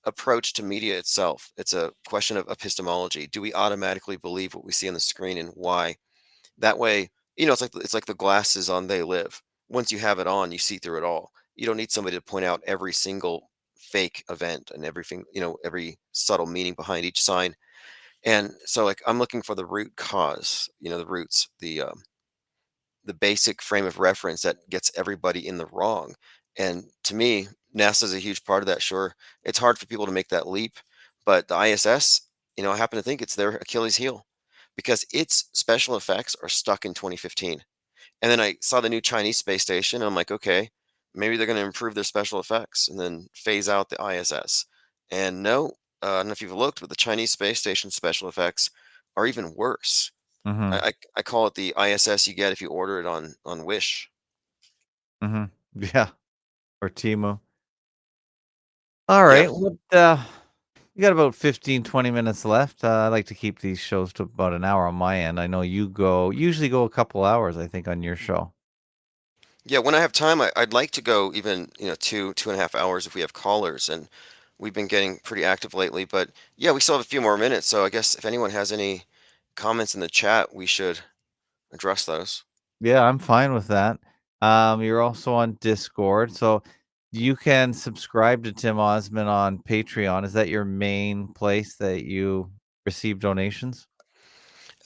approach to media itself. It's a question of epistemology. Do we automatically believe what we see on the screen, and why? That way, it's like the glasses on They Live. Once you have it on, you see through it all. You don't need somebody to point out every single fake event and everything, every subtle meaning behind each sign. And so, like, I'm looking for the root cause, the roots, the basic frame of reference that gets everybody in the wrong. And to me, NASA is a huge part of that. Sure, it's hard for people to make that leap, but the ISS, I happen to think it's their Achilles heel because its special effects are stuck in 2015. And then I saw the new Chinese space station, and I'm like, okay, maybe they're going to improve their special effects and then phase out the ISS. And no, I don't know if you've looked, but the Chinese space station special effects are even worse. I, Mhm. I, I call it the ISS you get if you order it on Wish. Mhm. Yeah, or Temu. All Yeah, right. You got about 15, 20 minutes left. I like to keep these shows to about an hour on my end. I know usually go a couple hours, I think, on your show. yeah. When I have time, I'd like to go even 2.5 hours if we have callers, and we've been getting pretty active lately. But yeah, we still have a few more minutes, so I guess if anyone has any comments in the chat, we should address those. Yeah, I'm fine with that. You're also on Discord, so you can subscribe to Tim Osman on Patreon. Is that your main place that you receive donations?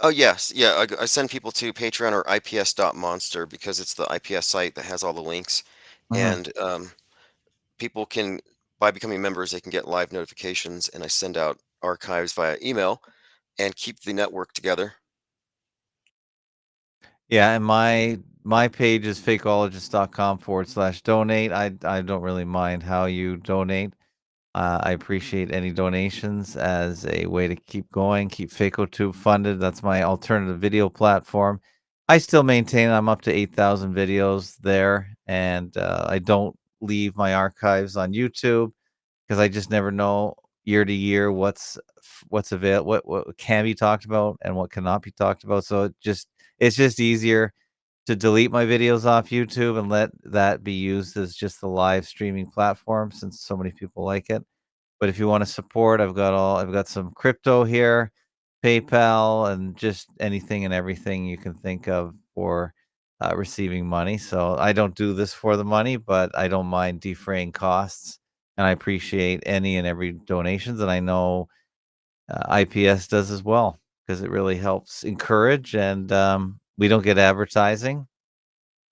Oh yes, yeah. I send people to Patreon or ips.monster because it's the IPS site that has all the links, Mhm. and people can, by becoming members, they can get live notifications, and I send out archives via email and keep the network together. Yeah, and my page is fakeologist.com/donate. I don't really mind how you donate. I appreciate any donations as a way to keep going, keep FakeoTube funded. That's my alternative video platform. I still maintain I'm up to 8,000 videos there, and I don't leave my archives on YouTube because I just never know. year to year what's avail what can be talked about and what cannot be talked about. So it's just easier to delete my videos off YouTube and let that be used as just the live streaming platform since so many people like it. But if you wanna support, I've got some crypto here, PayPal, and just anything and everything you can think of for, receiving money. So I don't do this for the money, but I don't mind defraying costs, and I appreciate any and every donations, and I know, IPS does as well because it really helps encourage and, we don't get advertising,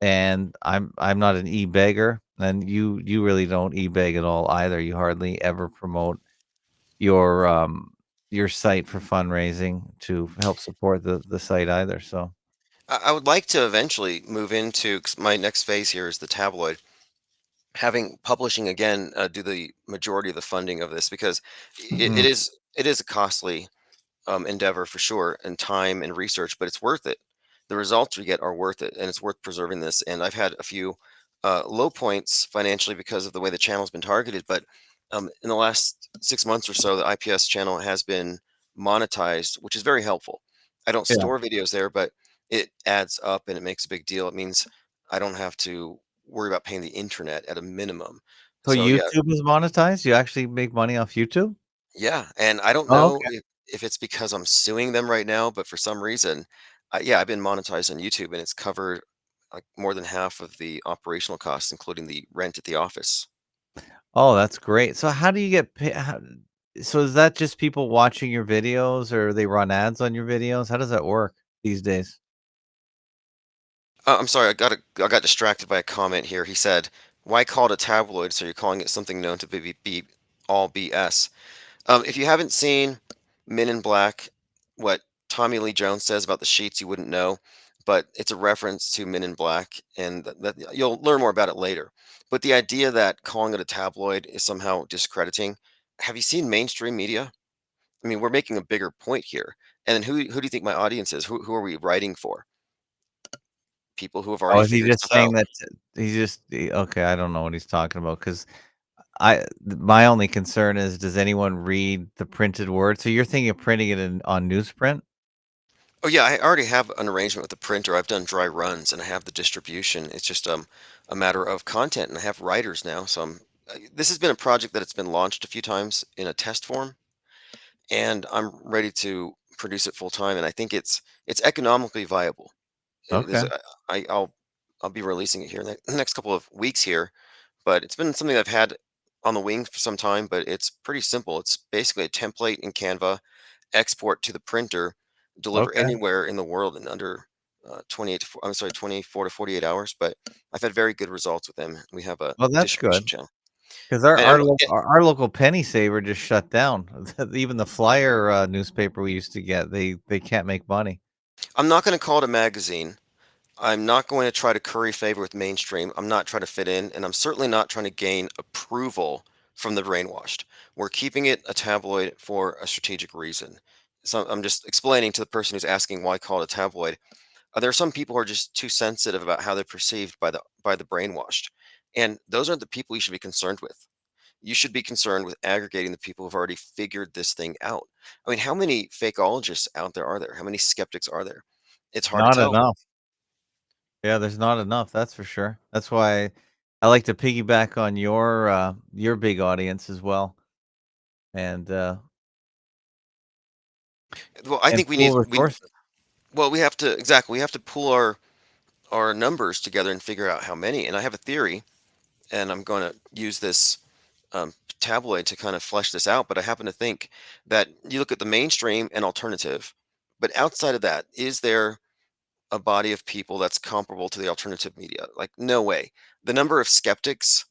and I'm not an e-beggar, and you really don't e-beg at all either. You hardly ever promote your, um, your site for fundraising to help support the site either, so I would like to eventually move into 'cause my next phase here is the tabloid. Having publishing again do the majority of the funding of this because mhm. it is a costly endeavor for sure, and time and research, but it's worth it. The results we get are worth it, and it's worth preserving this. And I've had a few low points financially because of the way the channel's been targeted, but in the last 6 months or so, the IPS channel has been monetized, which is very helpful. I don't Yeah. store videos there, but it adds up and it makes a big deal. It means I don't have to worry about paying the internet at a minimum. So So yeah, YouTube is monetized? You actually make money off YouTube? yeah, and I don't Oh, know okay. if it's because I'm suing them right now, but for some reason, yeah, I've been monetized on YouTube, and it's covered like more than half of the operational costs, including the rent at the office. Oh, that's great. So how do you get pa how so is that just people watching your videos or they run ads on your videos? How does that work these days? I'm sorry, I got distracted by a comment here. He said, "Why call it a tabloid? So you're calling it something known to be all BS." If you haven't seen Men in Black, what Tommy Lee Jones says about the sheets, you wouldn't know, but it's a reference to Men in Black, and that you'll learn more about it later. But the idea that calling it a tabloid is somehow discrediting. Have you seen mainstream media? I mean, we're making a bigger point here. And then who do you think my audience is? Who are we writing for? People who have Oh, already is he figured just stuff saying out. that he's just okay, I don't know what he's talking about because my only concern is does anyone read the printed word? So you're thinking of printing it in on newsprint? Oh yeah, I already have an arrangement with the printer. I've done dry runs and I have the distribution. It's just a matter of content, and I have writers now. So this has been a project that it's been launched a few times in a test form, and I'm ready to produce it full time. And I think it's economically viable. Okay. I'll be releasing it here in the next couple of weeks here, but it's been something I've had on the wing for some time. But it's pretty simple. It's basically a template in Canva, export to the printer, deliver Okay. anywhere in the world in under 24 to 48 hours. But I've had very good results with them. We have a Well, that's distribution good. channel. 'Cause And I'm, our local penny saver just shut down. Even the Flyer, newspaper we used to get, they can't make money. I'm not going to call it a magazine. I'm not going to try to curry favor with mainstream. I'm not trying to fit in, and I'm certainly not trying to gain approval from the brainwashed. We're keeping it a tabloid for a strategic reason. So I'm just explaining to the person who's asking why call it a tabloid. There are some people who are just too sensitive about how they're perceived by the brainwashed, and those aren't the people you should be concerned with. You should be concerned with aggregating the people who've already figured this thing out. I mean, how many fakeologists out there are there? How many skeptics are there? It's hard to Not tell. enough. Yeah, there's not enough, that's for sure. That's why I like to piggyback on your big audience as well, and, uh, Well, I and think pool resources. we have to exactly we have to pool our numbers together and figure out how many. And I have a theory, and I'm going to use this tabloid to kind of flesh this out. But I happen to think that you look at the mainstream and alternative, but outside of that, is there a body of people that's comparable to the alternative media? Like, no way. The number of skeptics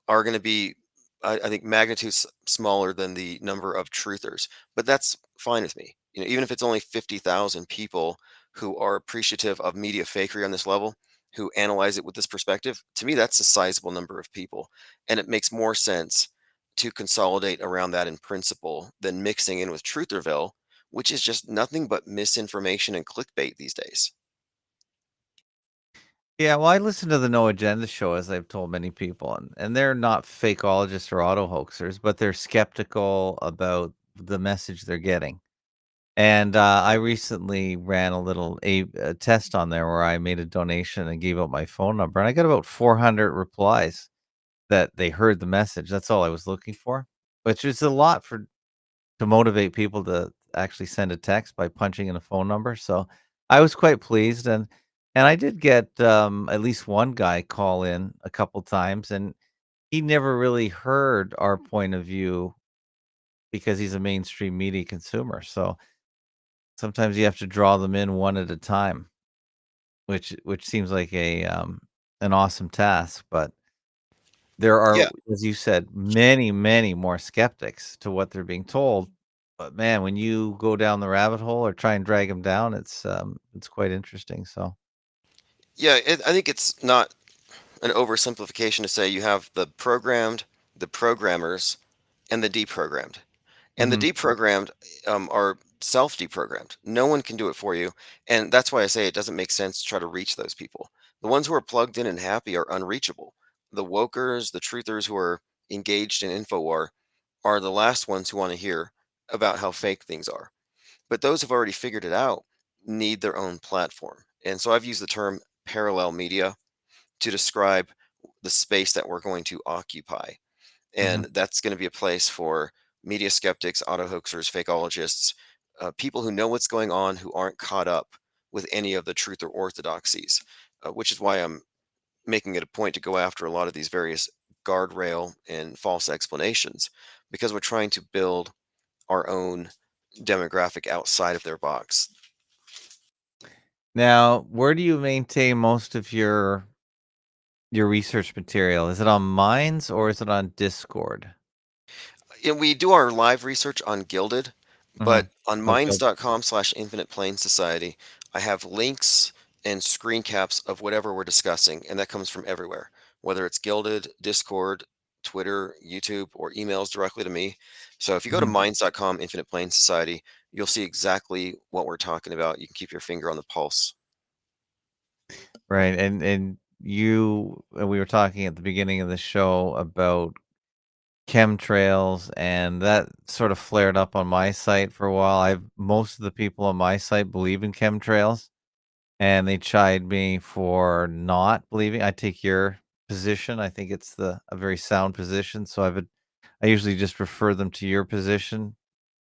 are going to be, I think, magnitudes smaller than the number of truthers. But that's fine with me. You know, even if it's only 50,000 people who are appreciative of media fakery on this level, who analyze it with this perspective, to me, that's a sizable number of people. And it makes more sense to consolidate around that in principle than mixing in with Trutherville, which is just nothing but misinformation and clickbait these days. Yeah, well, I listen to the No Agenda show, as I've told many people, and they're not fakeologists or auto hoaxers, but they're skeptical about the message they're getting. And I recently ran a test on there where I made a donation and gave out my phone number, and I got about 400 replies that they heard the message. That's all I was looking for, which is a lot for to motivate people to actually send a text by punching in a phone number. So I was quite pleased, and I did get at least one guy call in a couple times, and he never really heard our point of view because he's a mainstream media consumer. So sometimes you have to draw them in one at a time, which seems like an awesome task, but there are, Yeah. as you said, many, many more skeptics to what they're being told. But man, when you go down the rabbit hole or try and drag them down, it's quite interesting. So, Yeah, I think it's not an oversimplification to say you have the programmed, the programmers, and the deprogrammed. And the mhm, deprogrammed are self deprogrammed. No one can do it for you. And that's why I say it doesn't make sense to try to reach those people. The ones who are plugged in and happy are unreachable. The wokers, the truthers who are engaged in InfoWar are the last ones who want to hear about how fake things are. But those who've already figured it out need their own platform. And so I've used the term parallel media to describe the space that we're going to occupy. mhm. And that's going to be a place for media skeptics, auto hoaxers, fakeologists, people who know what's going on, who aren't caught up with any of the truth or orthodoxies, which is why I'm making it a point to go after a lot of these various guardrail and false explanations, because we're trying to build our own demographic outside of their box. Now, where do you maintain most of your research material? Is it on Minds or is it on Discord? And we do our live research on Gilded, but Mhm. on Okay. minds.com/infinite plane society, I have links and screen caps of whatever we're discussing, and that comes from everywhere, whether it's Gilded, Discord, Twitter, YouTube, or emails directly to me. So if you go to Mhm. minds.com/infinite plane society, you'll see exactly what we're talking about. You can keep your finger on the pulse. Right. And we were talking at the beginning of the show about chemtrails, and that sort of flared up on my site for a while. I've Most of the people on my site believe in chemtrails, and they chide me for not believing. I take your position. I think it's the a very sound position. So I usually just refer them to your position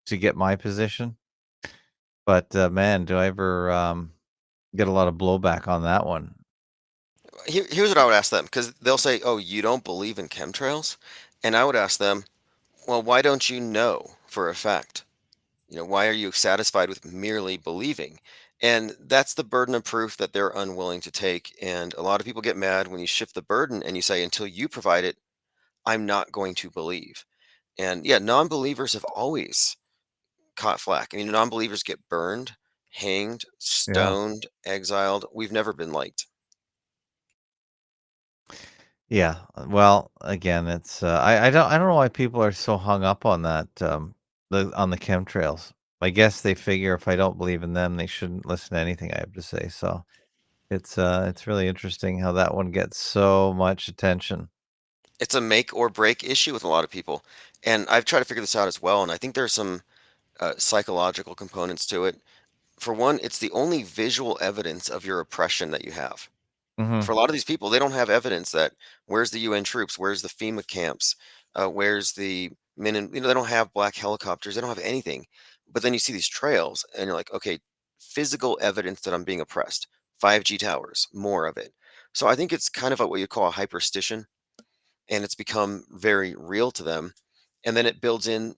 to get my position. But man, do I ever get a lot of blowback on that one. Here's what I would ask them, because they'll say, "Oh, you don't believe in chemtrails?" And I would ask them, "Well, why don't you know for a fact? Why are you satisfied with merely believing?" And that's the burden of proof that they're unwilling to take. And a lot of people get mad when you shift the burden and you say, "Until you provide it, I'm not going to believe." And yeah, non-believers have always caught flack. I mean, non-believers get burned, hanged, Yeah. stoned, exiled. We've never been liked. Yeah. Well, again, it's I don't know why people are so hung up on that on the chemtrails. I guess they figure if I don't believe in them, they shouldn't listen to anything I have to say. So it's really interesting how that one gets so much attention. It's a make or break issue with a lot of people. And I've tried to figure this out as well. And I think there's some psychological components to it. For one, it's the only visual evidence of your oppression that you have. Hmm. For a lot of these people, they don't have evidence that where's the UN troops, where's the FEMA camps, where's the men in, they don't have black helicopters, they don't have anything. But then you see these trails and you're like, okay, physical evidence that I'm being oppressed. 5G towers, more of it. So I think it's kind of what you call a hyperstition, and it's become very real to them. And then it builds in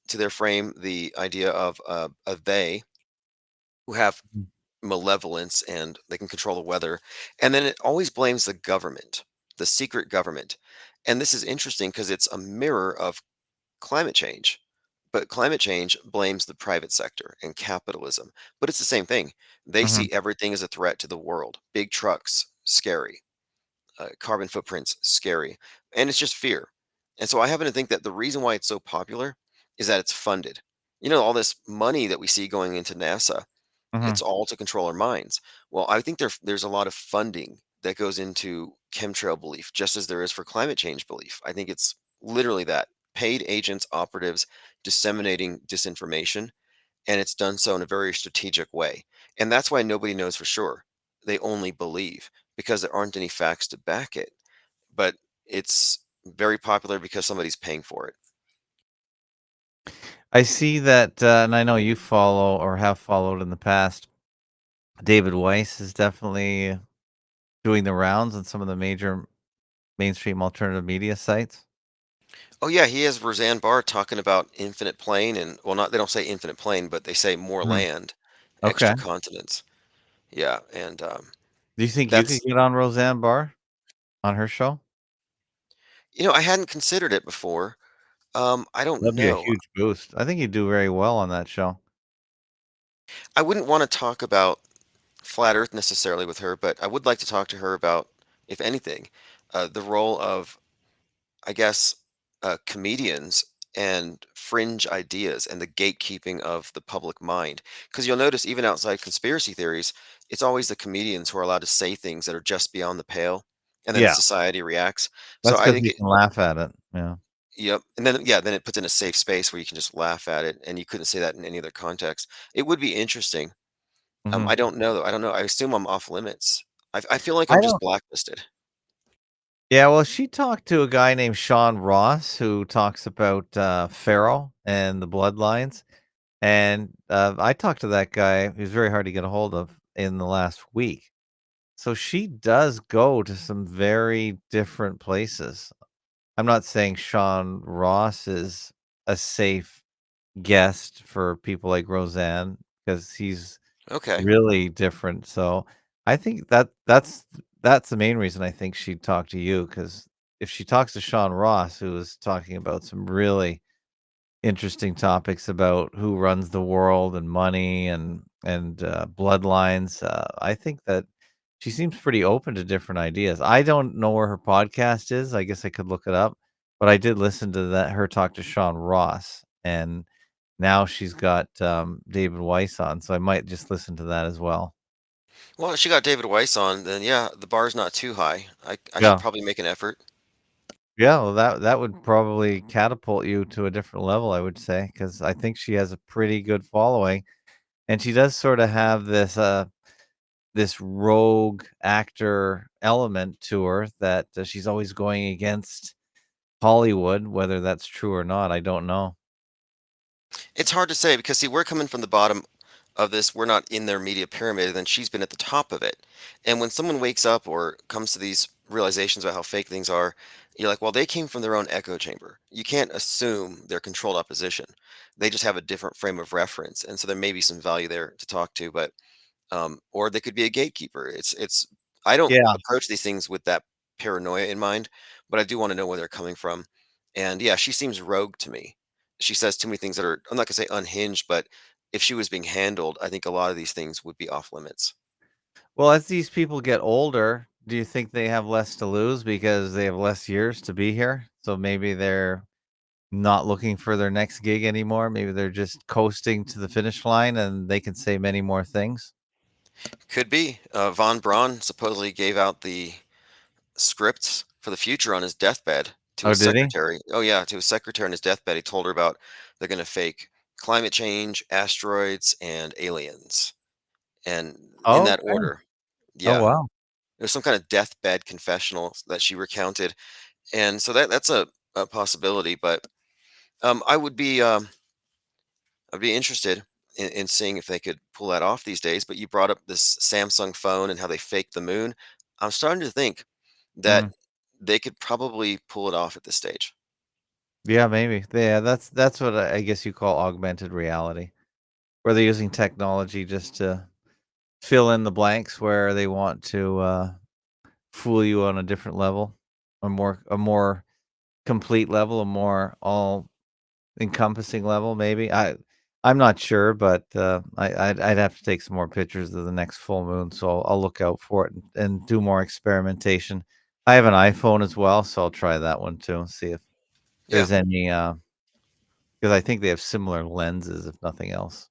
to their frame the idea of a they who have malevolence and they can control the weather. And then it always blames the government, the secret government. And this is interesting because it's a mirror of climate change. But climate change blames the private sector and capitalism. But it's the same thing. They Hmm. see everything as a threat to the world. Big trucks, scary. Carbon footprints, scary. And it's just fear. And so I happen to think that the reason why it's so popular is that it's funded. All this money that we see going into NASA, Hmm. it's all to control our minds. Well, I think there's a lot of funding that goes into chemtrail belief, just as there is for climate change belief. I think it's literally that paid agents, operatives disseminating disinformation, and it's done so in a very strategic way. And that's why nobody knows for sure. They only believe because there aren't any facts to back it. But it's very popular because somebody's paying for it. I see that, and I know you follow or have followed in the past. David Weiss is definitely doing the rounds on some of the major mainstream alternative media sites. Oh yeah, he has Roseanne Barr talking about infinite plane and well not they don't say infinite plane, but they say more Mhm. land, Okay. extra continents. Yeah, and Do you think you could that's get on Roseanne Barr on her show? I hadn't considered it before. I don't That'd be a know. huge boost. I think you'd do very well on that show. I wouldn't want to talk about flat Earth necessarily with her, but I would like to talk to her about, if anything, the role of I guess, comedians and fringe ideas and the gatekeeping of the public mind. Because you'll notice, even outside conspiracy theories, it's always the comedians who are allowed to say things that are just beyond the pale, and then Yeah, society reacts. So that's I because think, you can laugh at it. Yeah. yep. And then, yeah, then it puts in a safe space where you can just laugh at it, and you couldn't say that in any other context. It would be interesting. I Mhm. don't know, though. I don't know. I assume I'm off limits. I feel like I I'm just don't blacklisted. Yeah, well, she talked to a guy named Sean Ross who talks about, Pharaoh and the bloodlines, and, I talked to that guy, he was very hard to get a hold of, in the last week. So she does go to some very different places. I'm not saying Sean Ross is a safe guest for people like Roseanne, because he's Okay. really different, so I think that's the main reason I think she'd talk to you. Because if she talks to Sean Ross, who is talking about some really interesting topics about who runs the world and money and bloodlines, I think that she seems pretty open to different ideas. I don't know where her podcast is, I guess I could look it up, but I did listen to that her talk to Sean Ross, and now she's got, David Weiss on, so I might just listen to that as well. Well, if she got David Weiss on, then yeah, the bar's not too high. I should Yeah. probably make an effort. Yeah, well, that would probably catapult you to a different level, I would say, because I think she has a pretty good following, and she does sorta have this rogue actor element to her that, she's always going against Hollywood, whether that's true or not, I don't know. It's hard to say because see, we're coming from the bottom of this. We're not in their media pyramid, and then she's been at the top of it. And when someone wakes up or comes to these realizations about how fake things are, you're like, well, they came from their own echo chamber. You can't assume they're controlled opposition. They just have a different frame of reference, and so there may be some value there to talk to. But or they could be a gatekeeper. It's I don't Yeah. approach these things with that paranoia in mind, but I do want to know where they're coming from. And yeah, she seems rogue to me. She says too many things that are I'm not gonna say unhinged, but if she was being handled, I think a lot of these things would be off limits. Well, as these people get older, do you think they have less to lose because they have less years to be here? So maybe they're not looking for their next gig anymore. Maybe they're just coasting to the finish line and they can say many more things. Could be. Von Braun supposedly gave out the scripts for the future on his deathbed to Oh, his did he? secretary. Oh yeah, to his secretary on his deathbed. He told her about they're going to fake climate change, asteroids, and aliens, and in Oh, that okay. order. Oh, Yeah, wow. it was some kind of deathbed confessional that she recounted, and so that's a possibility. But I would be I'd be interested in seeing if they could pull that off these days. But you brought up this Samsung phone and how they faked the moon. I'm starting to think that Mhm. they could probably pull it off at this stage. Yeah, maybe. Yeah, that's what I guess you call augmented reality, where they're using technology just to fill in the blanks where they want to fool you on a different level, a more complete level, a more all encompassing level, maybe. I'm not sure, but, I'd have to take some more pictures of the next full moon, so I'll look out for it and do more experimentation. I have an iPhone as well, so I'll try that one too and see if Yeah, there's any, because I think they have similar lenses, if nothing else.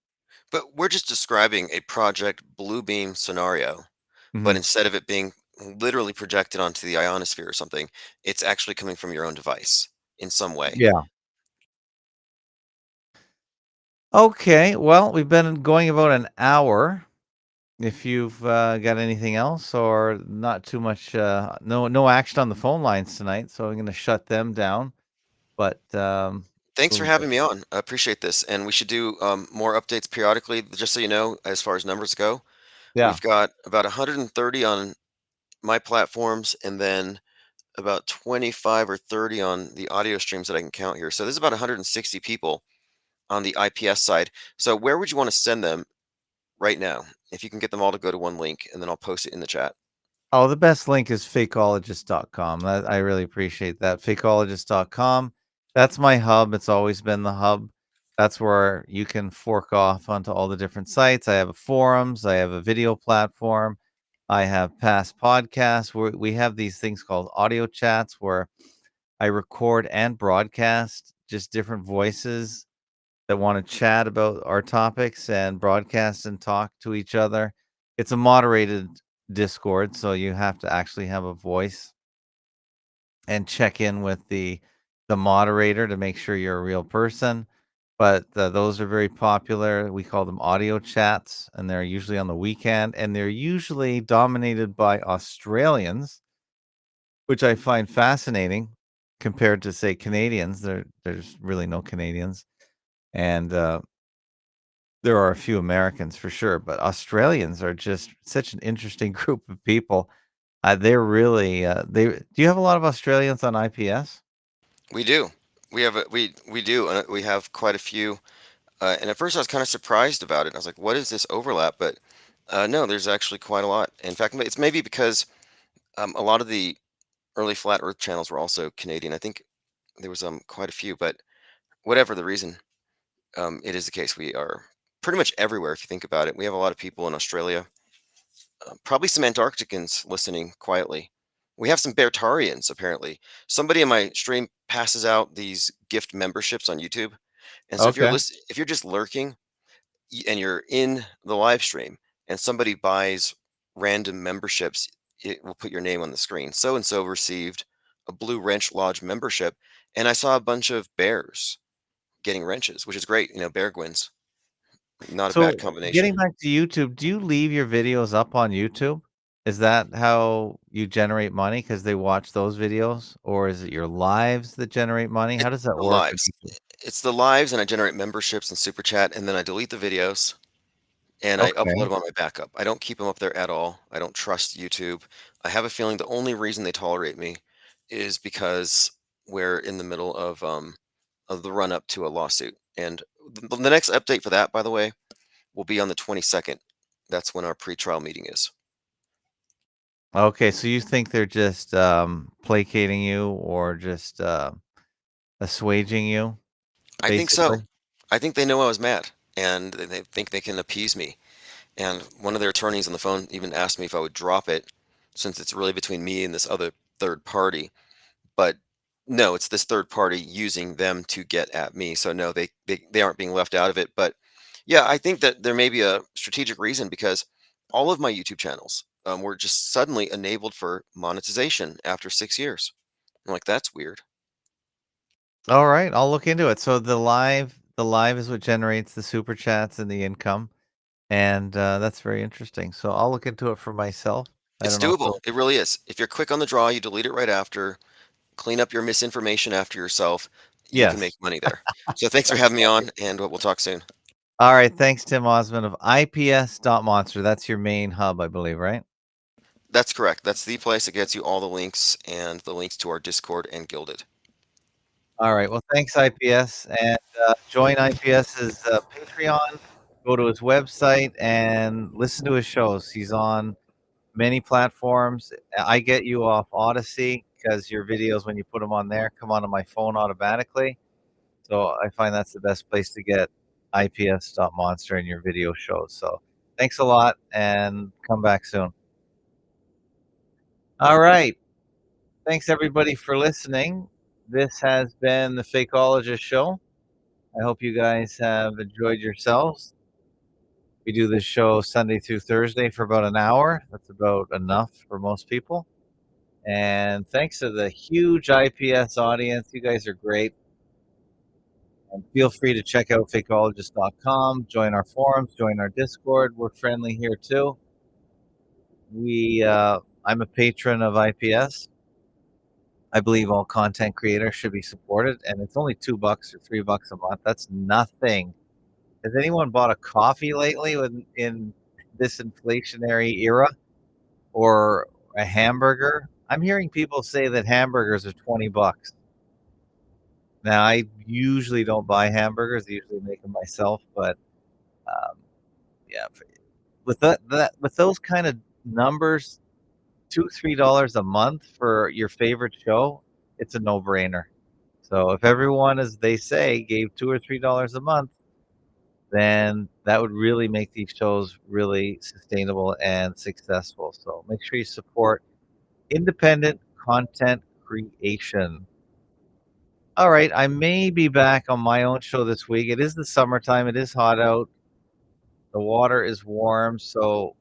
but we're just describing a Project Bluebeam scenario. But Mhm. instead of it being literally projected onto the ionosphere or something. It's actually coming from your own device in some way. Yeah. Okay, well, we've been going about an hour. If you've, got anything else or not too much, no action on the phone lines tonight, so I'm gonna shut them down, but, Thanks for we'll having me on. I appreciate this. And we should do more updates periodically. Just so you know, as far as numbers go, yeah. we've got about 130 on my platforms and then about 25 or 30 on the audio streams that I can count here. So there's about 160 people on the IPS side. So where would you want to send them right now? If you can get them all to go to one link and then I'll post it in the chat. Oh, the best link is fakeologist.com. That I really appreciate that. Fakeologist.com. That's my hub. It's always been the hub. That's where you can fork off onto all the different sites. I have a forums, I have a video platform, I have past podcasts where we have these things called audio chats where I record and broadcast just different voices that want to chat about our topics and broadcast and talk to each other. It's a moderated Discord, so you have to actually have a voice and check in with the moderator to make sure you're a real person. But those are very popular. We call them audio chats, and they're usually on the weekend, and they're usually dominated by Australians, which I find fascinating compared to say Canadians. There's really no Canadians, and there are a few Americans for sure, but Australians are just such an interesting group of people. They're really, they do you have a lot of Australians on IPS? We do. We do. And we have quite a few. And at first I was kind of surprised about it. I was like, what is this overlap? But no, there's actually quite a lot. In fact, it's maybe because a lot of the early flat Earth channels were also Canadian. I think there was quite a few, but whatever the reason, it is the case. We are pretty much everywhere if you think about it. We have a lot of people in Australia, probably some Antarcticans listening quietly. We have some Beartarians apparently. Somebody in my stream passes out these gift memberships on YouTube, and so Okay. if you're just lurking and you're in the live stream and somebody buys random memberships, it will put your name on the screen. So and so received a Blue Wrench Lodge membership, and I saw a bunch of bears getting wrenches, which is great. Bear gwins, not a bad So, combination. getting back to YouTube, do you leave your videos up on YouTube? Is that how you generate money? Because they watch those videos? Or is it your lives that generate money? It's How does that the work with lives. YouTube? It's the lives, and I generate memberships and super chat, and then I delete the videos and I upload Okay. them on my backup. I don't keep them up there at all. I don't trust YouTube. I have a feeling the only reason they tolerate me is because we're in the middle of the run up to a lawsuit. And the next update for that, by the way, will be on the 22nd. That's when our pre-trial meeting is. Okay, so you think they're just, placating you or just, assuaging you, I think so. basically? I think they know I was mad and they think they can appease me. And one of their attorneys on the phone even asked me if I would drop it since it's really between me and this other third party. But no, it's this third party using them to get at me. So no, they aren't being left out of it. But yeah, I think that there may be a strategic reason because all of my YouTube channels were just suddenly enabled for monetization after 6 years. I'm like, that's weird. Alright, I'll look into it. So the live is what generates the super chats and the income, and, that's very interesting. So I'll look into it for myself. I It's don't know, doable. so It really is. If you're quick on the draw, you delete it right after, clean up your misinformation after yourself, you can make yes. money there. So thanks for having me on, and we'll talk soon. Alright, thanks, Tim Ozman of IPS.monster. That's your main hub, I believe, right? That's correct. That's the place that gets you all the links and the links to our Discord and Gilded. Alright, well, thanks, IPS, and, join IPS's, Patreon, go to his website, and listen to his shows. He's on many platforms. I get you off Odyssey because your videos, when you put them on there, come onto my phone automatically. So I find that's the best place to get IPS.monster in your video shows. So thanks a lot and come back soon. All right. Thanks everybody for listening. This has been the Fakeologist Show. I hope you guys have enjoyed yourselves. We do this show Sunday through Thursday for about an hour. That's about enough for most people. And thanks to the huge IPS audience, you guys are great. And feel free to check out fakeologist.com, join our forums, join our Discord. We're friendly here too. I'm a patron of IPS. I believe all content creators should be supported, and it's only $2 or $3 a month. That's nothing. Has anyone bought a coffee lately in this inflationary era, or a hamburger? I'm hearing people say that hamburgers are $20. Now, I usually don't buy hamburgers. I usually make them myself, but yeah, with with those kind of numbers, $2-3 a month for your favorite show, it's a no-brainer. So if everyone, as they say, gave $2 or $3 a month, then that would really make these shows really sustainable and successful. So make sure you support independent content creation. All right, I may be back on my own show this week. It is the summertime. It is hot out. The water is warm. So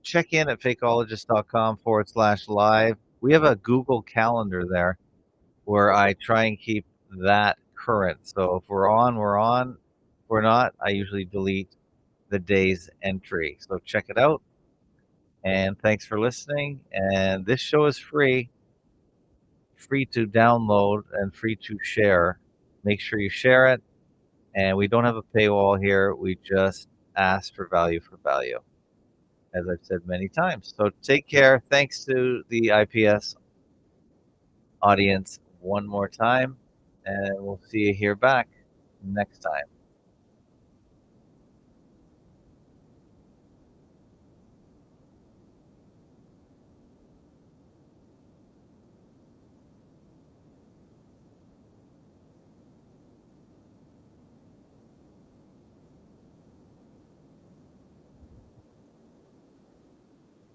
check in at fakeologist.com/live. We have a Google Calendar there where I try and keep that current. So if we're on, we're on. If we're not, I usually delete the day's entry. So check it out. And thanks for listening. And this show is free to download and free to share. Make sure you share it. And we don't have a paywall here. We just ask for value, as I've said many times. So take care. Thanks to the IPS audience one more time. And we'll see you here back next time.